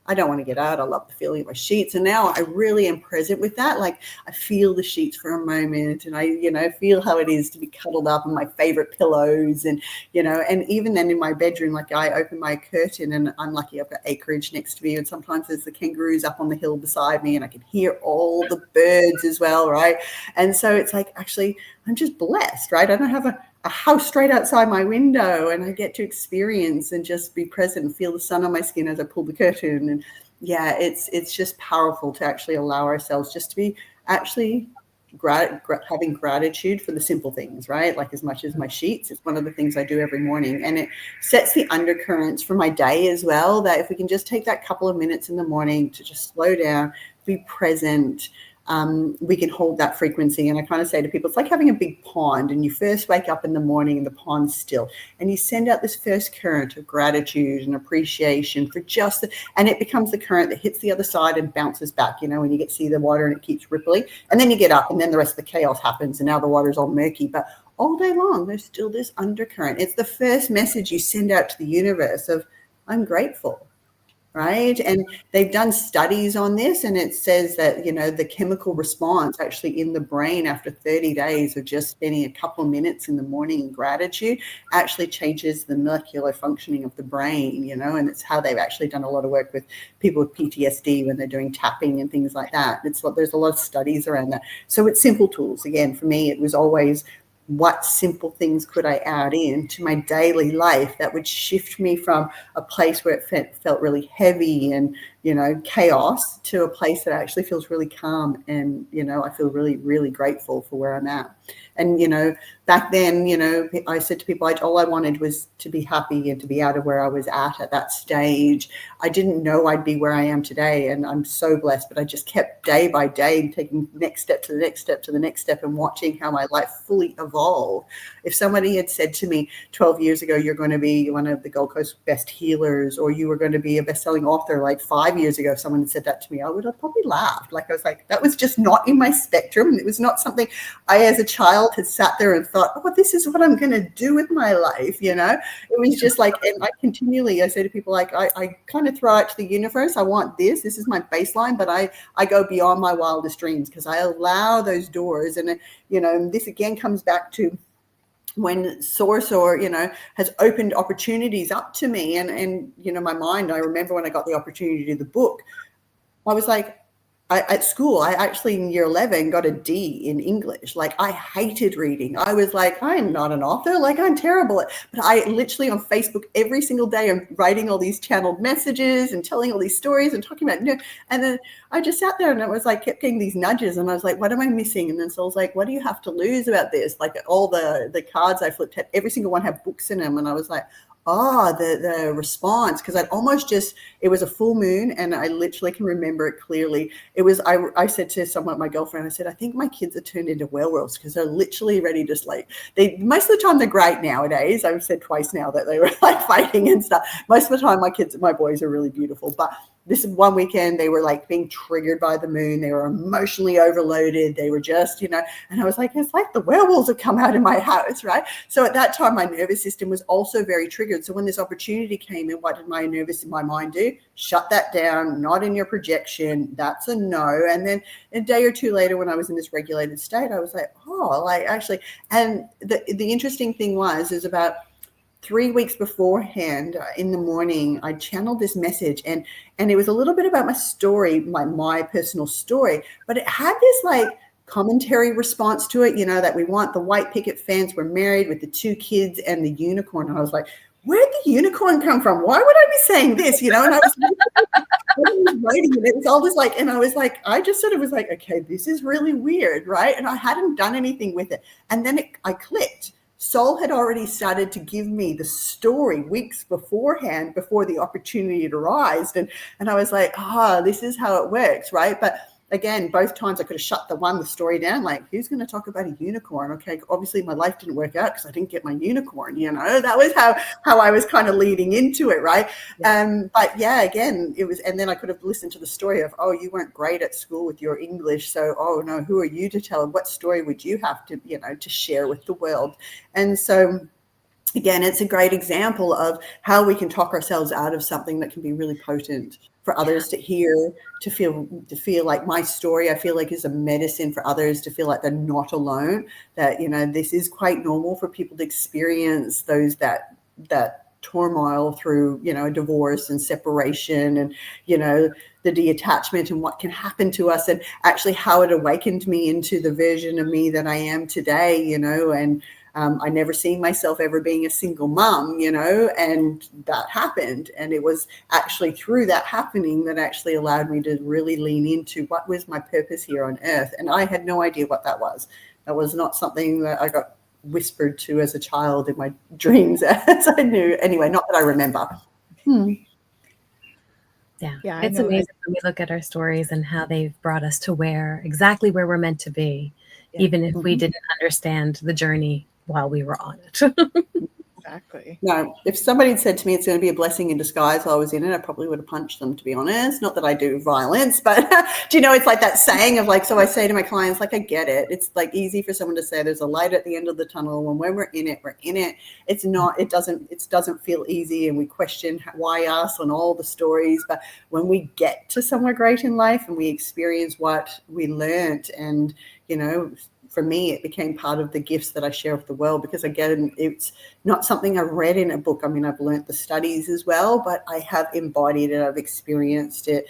I don't want to get out. I love the feeling of my sheets. And now I really am present with that. Like I feel the sheets for a moment, and I, you know, feel how it is to be cuddled up in my favorite pillows. And, you know, and even then in my bedroom, like I open my curtain, and I'm lucky I've got acreage next to me. And sometimes there's the kangaroos up on the hill beside me, and I can hear all the birds as well. Right. And so it's like, actually, I'm just blessed, right? I don't have a house straight outside my window, and I get to experience and just be present and feel the sun on my skin as I pull the curtain. And yeah, it's just powerful to actually allow ourselves just to be actually having gratitude for the simple things, right? Like as much as my sheets, it's one of the things I do every morning, and it sets the undercurrents for my day as well, that if we can just take that couple of minutes in the morning to just slow down, be present, we can hold that frequency. And I kind of say to people, it's like having a big pond, and you first wake up in the morning and the pond's still, and you send out this first current of gratitude and appreciation for and it becomes the current that hits the other side and bounces back, you know, when you get to see the water and it keeps rippling, and then you get up, and then the rest of the chaos happens, and now the water's all murky, but all day long there's still this undercurrent. It's the first message you send out to the universe of, I'm grateful. Right. And they've done studies on this, and it says that, you know, the chemical response actually in the brain after 30 days of just spending a couple of minutes in the morning in gratitude actually changes the molecular functioning of the brain, you know, and it's how they've actually done a lot of work with people with PTSD when they're doing tapping and things like that. There's a lot of studies around that. So it's simple tools. Again, for me, it was always, what simple things could I add in to my daily life that would shift me from a place where it felt really heavy and, you know, chaos, to a place that actually feels really calm. And, you know, I feel really, really grateful for where I'm at. And, you know, back then, you know, I said to people, all I wanted was to be happy and to be out of where I was at that stage. I didn't know I'd be where I am today, and I'm so blessed, but I just kept day by day taking the next step to the next step to the next step, and watching how my life fully evolved. If somebody had said to me 12 years ago, you're going to be one of the Gold Coast best healers, or you were going to be a best-selling author, like 5 years ago, if someone had said that to me, I would have probably laughed. Like, I was like, that was just not in my spectrum. It was not something I, as a child, had sat there and thought, oh, this is what I'm going to do with my life, you know? It was just like, and I say to people, like, I kind of throw out to the universe, I want this is my baseline, but I go beyond my wildest dreams, because I allow those doors. And, you know, this again comes back to when source, or, you know, has opened opportunities up to me. And, you know, my mind, I remember when I got the opportunity to do the book, I was like, at school, I actually in year 11 got a D in English. Like, I hated reading. I was like, I'm not an author. Like, I'm terrible at, but I literally on Facebook every single day, I'm writing all these channeled messages and telling all these stories and talking about, you know, and then I just sat there, and it was like, kept getting these nudges, and I was like, what am I missing? And then so I was like, what do you have to lose about this? Like, all the cards I flipped had, every single one had books in them. And I was like, the response, because I'd almost just, it was a full moon, and I literally can remember it clearly. It was, I said to someone, my girlfriend, I said, I think my kids are turned into werewolves, because they're literally ready to, like, most of the time they're great nowadays. I've said twice now that they were like fighting and stuff. Most of the time my boys are really beautiful, but this one weekend, they were like being triggered by the moon. They were emotionally overloaded. They were just, and I was like, it's like the werewolves have come out in my house, right? So at that time, my nervous system was also very triggered. So when this opportunity came in, what did my mind do? Shut that down, not in your projection. That's a no. And then a day or two later, when I was in this regulated state, I was like, oh, like actually, and the interesting thing is about 3 weeks beforehand, in the morning, I channeled this message, and it was a little bit about my story, my personal story, but it had this like commentary response to it, that we want the white picket fence, we're married with the 2 kids and the unicorn. And I was like, where'd the unicorn come from? Why would I be saying this? And I was writing it. It was all this like, and I was like, I just sort of was like, okay, this is really weird, right? And I hadn't done anything with it. And then I clicked. Soul had already started to give me the story weeks beforehand, before the opportunity had arisen. And I was like, this is how it works, right? But again, both times I could have shut the story down. Like, who's going to talk about a unicorn? Okay, obviously my life didn't work out because I didn't get my unicorn. That was how I was kind of leading into it, right? Yeah. But yeah, again, it was, and then I could have listened to the story of, oh, you weren't great at school with your English, so oh no, who are you to tell? What story would you have to, to share with the world? And so, again, it's a great example of how we can talk ourselves out of something that can be really potent for others to hear, to feel like my story, I feel like, is a medicine for others to feel like they're not alone, that, this is quite normal for people to experience that turmoil through, divorce and separation and, the detachment and what can happen to us, and actually how it awakened me into the version of me that I am today, and I never seen myself ever being a single mom, and that happened. And it was actually through that happening that actually allowed me to really lean into what was my purpose here on earth. And I had no idea what that was. That was not something that I got whispered to as a child in my dreams, as I knew. Anyway, not that I remember. Yeah, it's amazing when we look at our stories and how they've brought us to exactly where we're meant to be, even if we didn't understand the journey while we were on it. Exactly. No, if somebody had said to me it's going to be a blessing in disguise while I was in it, I probably would have punched them, to be honest. Not that I do violence, but do you know, it's like that saying of like, so I say to my clients, like, I get it. It's like easy for someone to say there's a light at the end of the tunnel. When we're in it, we're in it. It's not, it doesn't feel easy, and we question why us on all the stories. But when we get to somewhere great in life and we experience what we learned, and, for me, it became part of the gifts that I share with the world, because again, it's not something I've read in a book. I mean, I've learned the studies as well, but I have embodied it. I've experienced it.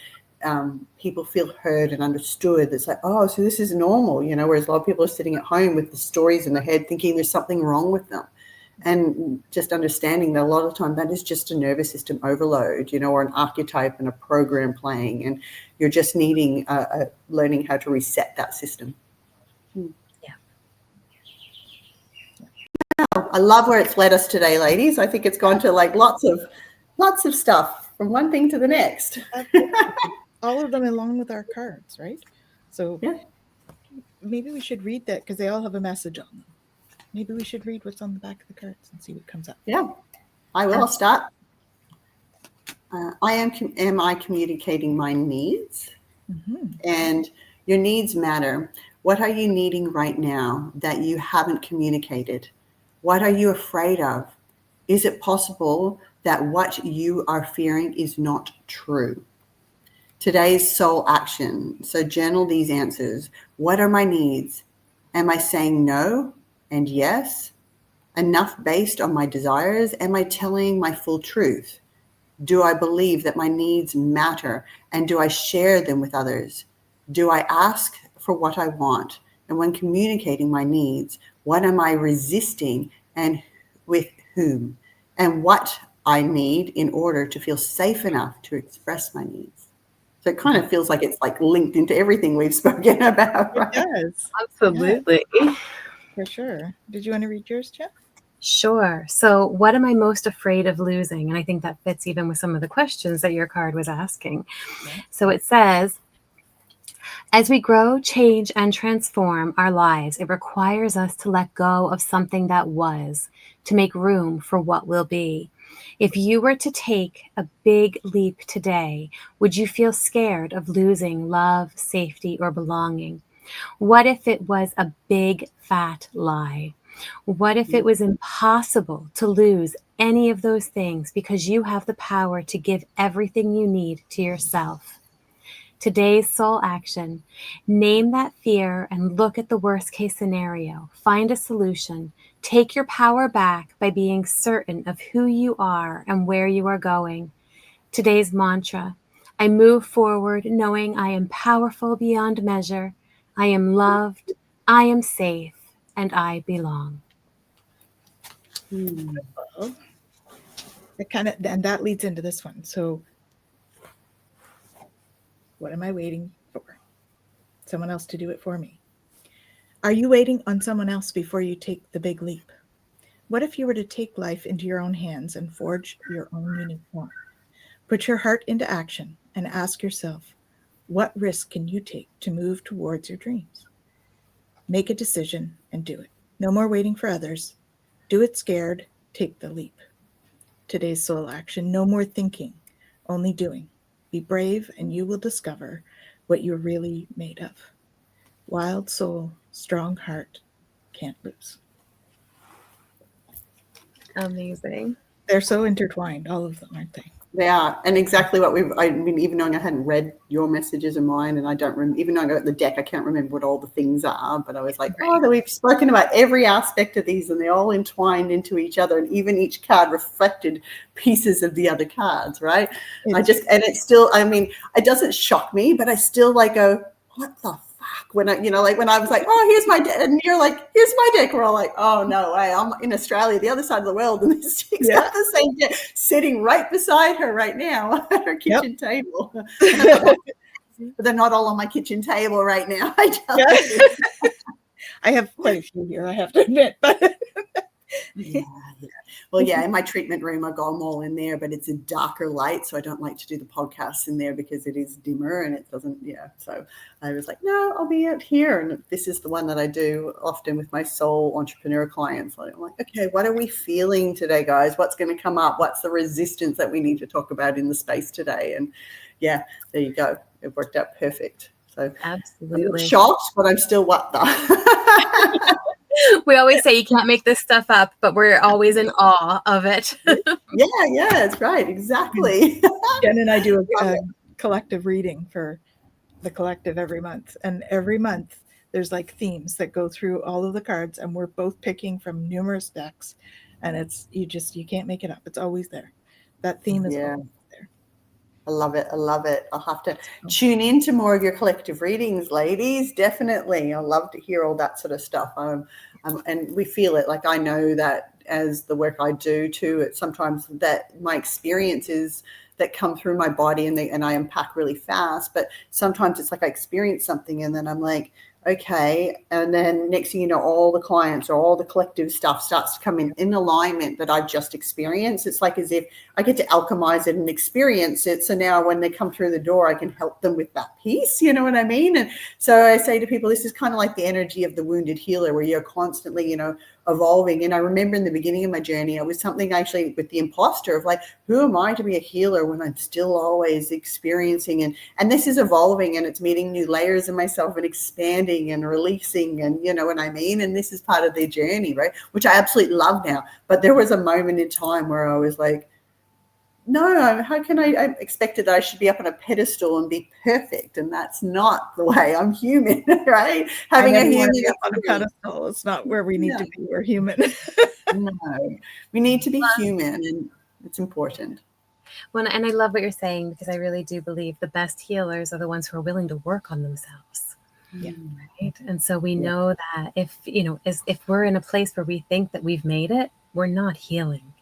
People feel heard and understood. It's like, oh, so this is normal, whereas a lot of people are sitting at home with the stories in their head thinking there's something wrong with them. And just understanding that a lot of the time that is just a nervous system overload, or an archetype and a program playing, and you're just needing learning how to reset that system. I love where it's led us today, ladies. I think it's gone to like lots of stuff from one thing to the next. All of them along with our cards, right? So maybe we should read that, because they all have a message on them. Maybe we should read what's on the back of the cards and see what comes up. Yeah, I will. I'll start. Am I communicating my needs? Mm-hmm. And your needs matter. What are you needing right now that you haven't communicated? What are you afraid of? Is it possible that what you are fearing is not true? Today's soul action. So journal these answers. What are my needs? Am I saying no and yes? Enough based on my desires? Am I telling my full truth? Do I believe that my needs matter? And do I share them with others? Do I ask for what I want? And when communicating my needs, what am I resisting, and with whom? And what I need in order to feel safe enough to express my needs. So it kind of feels like it's like linked into everything we've spoken about. Right? It does. Absolutely. Yeah. For sure. Did you want to read yours, Jeff? Sure. So what am I most afraid of losing? And I think that fits even with some of the questions that your card was asking. Yeah. So it says, as we grow, change, and transform our lives, it requires us to let go of something that was, to make room for what will be. If you were to take a big leap today, would you feel scared of losing love, safety, or belonging? What if it was a big fat lie? What if it was impossible to lose any of those things because you have the power to give everything you need to yourself? Today's soul action: name that fear and look at the worst case scenario. Find a solution. Take your power back by being certain of who you are and where you are going. Today's mantra: I move forward knowing I am powerful beyond measure. I am loved, I am safe, and I belong. Well, and that leads into this one. So what am I waiting for? Someone else to do it for me. Are you waiting on someone else before you take the big leap? What if you were to take life into your own hands and forge your own unique form? Put your heart into action and ask yourself, what risk can you take to move towards your dreams? Make a decision and do it. No more waiting for others. Do it scared. Take the leap. Today's soul action: no more thinking, only doing. Be brave and you will discover what you're really made of. Wild soul, strong heart, can't lose. Amazing. They're so intertwined, all of them, aren't they? They are, and exactly what I mean, even knowing I hadn't read your messages and mine, and I don't remember, even though I got the deck, I can't remember what all the things are, but I was like, oh, that we've spoken about every aspect of these, and they're all entwined into each other, and even each card reflected pieces of the other cards, right? And it's still, I mean, it doesn't shock me, but I still like go, what the fuck? When I, like when I was like, oh, here's my deck, and you're like, here's my deck. We're all like, oh no way, I'm in Australia, the other side of the world, and this chick's got the same deck sitting right beside her right now at her kitchen table. But they're not all on my kitchen table right now. I have quite a few here, I have to admit, but Well, in my treatment room, I've got them all in there, but it's a darker light, so I don't like to do the podcasts in there because it is dimmer and it doesn't, So I was like, no, I'll be out here. And this is the one that I do often with my soul entrepreneur clients. I'm like, okay, what are we feeling today, guys? What's going to come up? What's the resistance that we need to talk about in the space today? And there you go. It worked out perfect. So absolutely I'm shocked, but I'm still what the... We always say you can't make this stuff up, but we're always in awe of it. Yeah, that's right. Exactly. Jen and I do a collective reading for the collective every month. And every month there's like themes that go through all of the cards, and we're both picking from numerous decks. And it's, you can't make it up. It's always there. That theme is always there. I love it. I'll have to tune into more of your collective readings, ladies. Definitely. I love to hear all that sort of stuff. And we feel it. Like, I know that as the work I do too, it's sometimes that my experiences that come through my body and I unpack really fast, but sometimes it's like I experience something and then I'm like, okay. And then next thing you know, all the clients or all the collective stuff starts to come in alignment that I've just experienced. It's like as if I get to alchemize it and experience it. So now when they come through the door, I can help them with that piece. You know what I mean? And so I say to people, this is kind of like the energy of the wounded healer, where you're constantly, evolving. And I remember in the beginning of my journey, it was something actually with the imposter of like, who am I to be a healer when I'm still always experiencing? And this is evolving, and it's meeting new layers of myself and expanding and releasing, and you know what I mean? And this is part of their journey, right? Which I absolutely love now. But there was a moment in time where I was like, no, how can I expected that I should be up on a pedestal and be perfect, and that's not the way. I'm human, right? Having a human up on a pedestal, it's not where we need to be. We're human. No, we need to be human, and it's important. Well, and I love what you're saying, because I really do believe the best healers are the ones who are willing to work on themselves. Yeah. Right. And so we know that if we're in a place where we think that we've made it, we're not healing.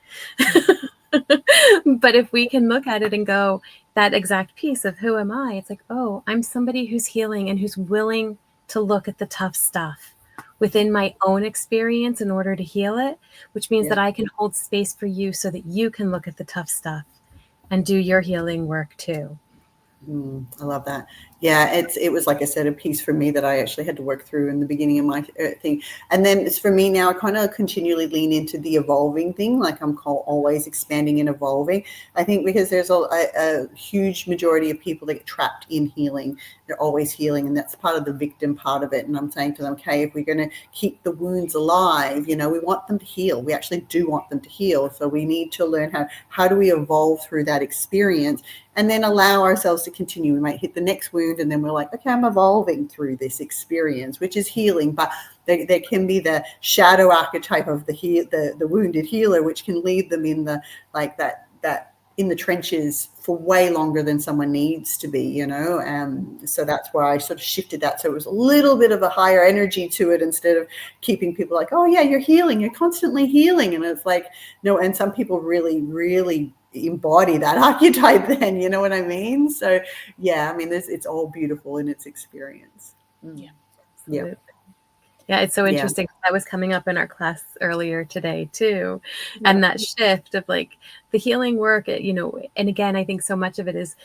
But if we can look at it and go, that exact piece of who am I? It's like, oh, I'm somebody who's healing and who's willing to look at the tough stuff within my own experience in order to heal it, which means that I can hold space for you so that you can look at the tough stuff and do your healing work too. I love that. Yeah, it was, like I said, a piece for me that I actually had to work through in the beginning of my thing. And then it's for me now, I kind of continually lean into the evolving thing, like I'm always expanding and evolving. I think because there's a huge majority of people that get trapped in healing. They're always healing, and that's part of the victim part of it. And I'm saying to them, okay, if we're going to keep the wounds alive, we want them to heal. We actually do want them to heal. So we need to learn how do we evolve through that experience, and then allow ourselves to continue. We might hit the next wound, and then we're like, okay, I'm evolving through this experience, which is healing. But there can be the shadow archetype of the wounded healer, which can leave them in the that in the trenches for way longer than someone needs to be, so that's why I sort of shifted that. So it was a little bit of a higher energy to it, instead of keeping people like, oh yeah, you're healing, you're constantly healing. And it's like, no. And some people really, really embody that archetype then, you know what I mean? So yeah, I mean, it's all beautiful in its experience. Yeah, it's so interesting. That was coming up in our class earlier today too. And that shift of like the healing work, and again, I think so much of it is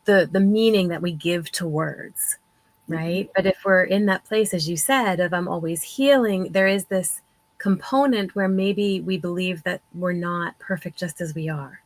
the meaning that we give to words, right? But if we're in that place, as you said, of I'm always healing, there is this component where maybe we believe that we're not perfect just as we are.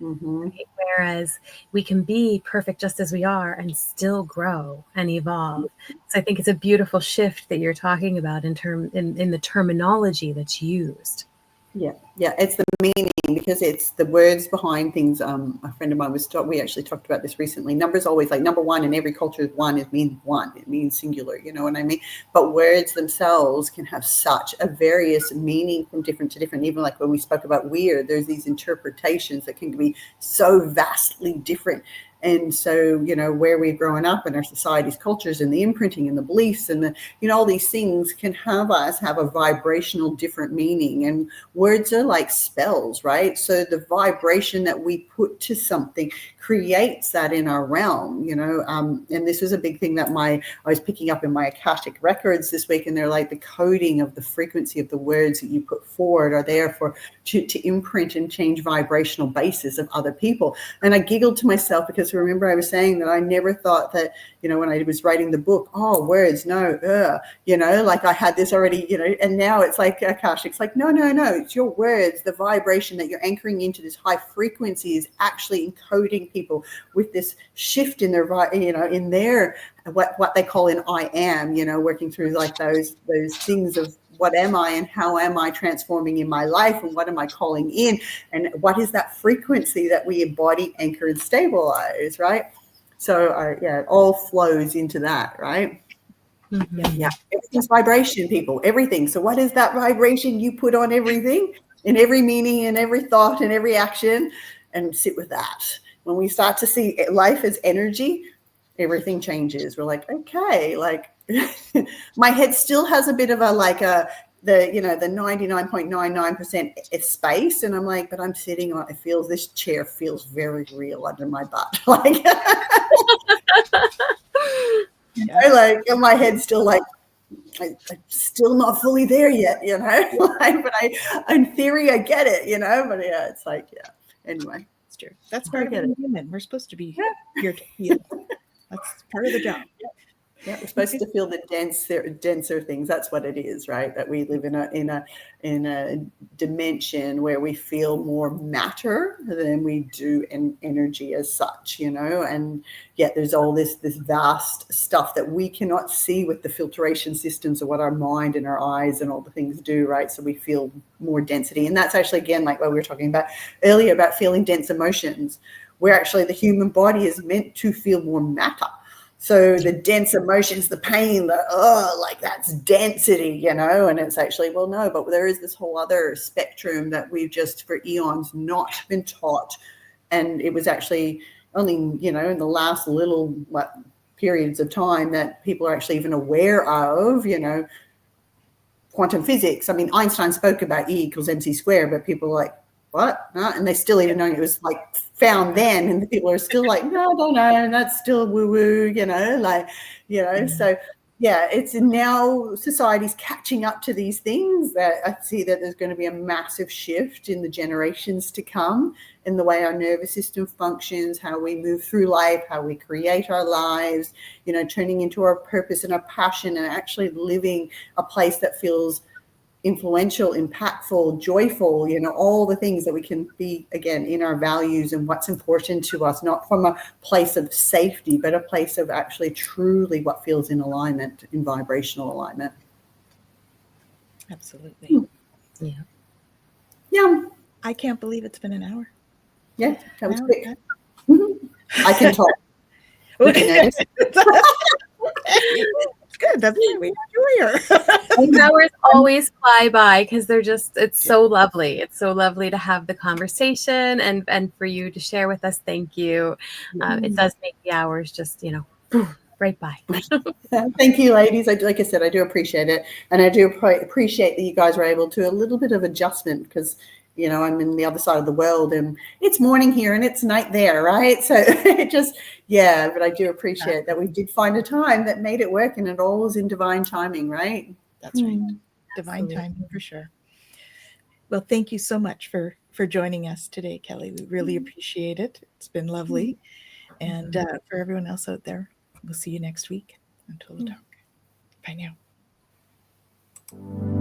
Right? Whereas we can be perfect just as we are and still grow and evolve. So I think it's a beautiful shift that you're talking about in the terminology that's used. Yeah, it's the meaning, because it's the words behind things. A friend of mine we actually talked about this recently. Numbers always, like number one in every culture is one. It means one. It means singular. You know what I mean? But words themselves can have such a various meaning from different to different. Even like when we spoke about weird, there's these interpretations that can be so vastly different. And so, where we've grown up in our society's cultures and the imprinting and the beliefs and all these things can have us have a vibrational different meaning. And words are like spells, right? So the vibration that we put to something creates that in our realm, and this is a big thing that I was picking up in my Akashic records this week. And they're like, the coding of the frequency of the words that you put forward are there to imprint and change vibrational bases of other people. And I giggled to myself, because remember I was saying that I never thought that, when I was writing the book, words, no, like I had this already, and now it's like Akashic's like, no, it's your words. The vibration that you're anchoring into this high frequency is actually encoding people with this shift in their, in their, what they call an I am, working through like those things of, what am I and how am I transforming in my life, and what am I calling in, and what is that frequency that we embody, anchor, and stabilize, right? So it all flows into that, right? Yeah, everything's vibration, people, everything. So what is that vibration you put on everything, in every meaning, and every thought, and every action, and sit with that. When we start to see life as energy, everything changes. We're like, okay, like my head still has a bit of the 99.99% space, and I'm like, but I'm sitting on, this chair feels very real under my butt, like and my head's still like, I'm still not fully there yet, but in theory I get it, but it's like, anyway, it's true. That's part of being human. We're supposed to be here to heal. That's part of the job. Yeah, we're supposed to feel the denser things. That's what it is, right? That we live in a dimension where we feel more matter than we do in energy as such, And yet there's all this vast stuff that we cannot see with the filtration systems of what our mind and our eyes and all the things do, right? So we feel more density, and that's actually, again, like what we were talking about earlier about feeling dense emotions. Where actually the human body is meant to feel more matter. So the dense emotions, the pain, like that's density, and it's actually, well, no, but there is this whole other spectrum that we've just for eons not been taught. And it was actually only, in the last little periods of time that people are actually even aware of, quantum physics. I mean, Einstein spoke about E equals mc squared, but people are like, what? No? And they still even know it was like found then, and people are still like, no, that's still woo-woo, So yeah, it's now society's catching up to these things, that I see that there's going to be a massive shift in the generations to come in the way our nervous system functions, how we move through life, how we create our lives, you know, turning into our purpose and our passion and actually living a place that feels influential, impactful, joyful, you know, all the things that we can be, again, in our values and what's important to us, not from a place of safety, but a place of actually truly what feels in alignment, in vibrational alignment. Absolutely. Yeah. Yeah. I can't believe it's been an hour. Yeah, that was Now quick. it's I can talk. You can notice. It's good. That's why we enjoy her. Hours always fly by because they're just, it's so lovely. It's so lovely to have the conversation and for you to share with us. Thank you. It does make the hours just, you know, right by. Thank you, ladies. Like I said, I do appreciate it. And I do appreciate that you guys were able to a little bit of adjustment because, you know, I'm in the other side of the world and it's morning here and it's night there, right? So it just, yeah, but I do appreciate that we did find a time that made it work and it all was in divine timing, right? That's right. Divine timing for sure. Well, thank you so much for joining us today, Kelly. We really appreciate it. It's been lovely. And for everyone else out there, we'll see you next week on Twillow Talk. Bye now.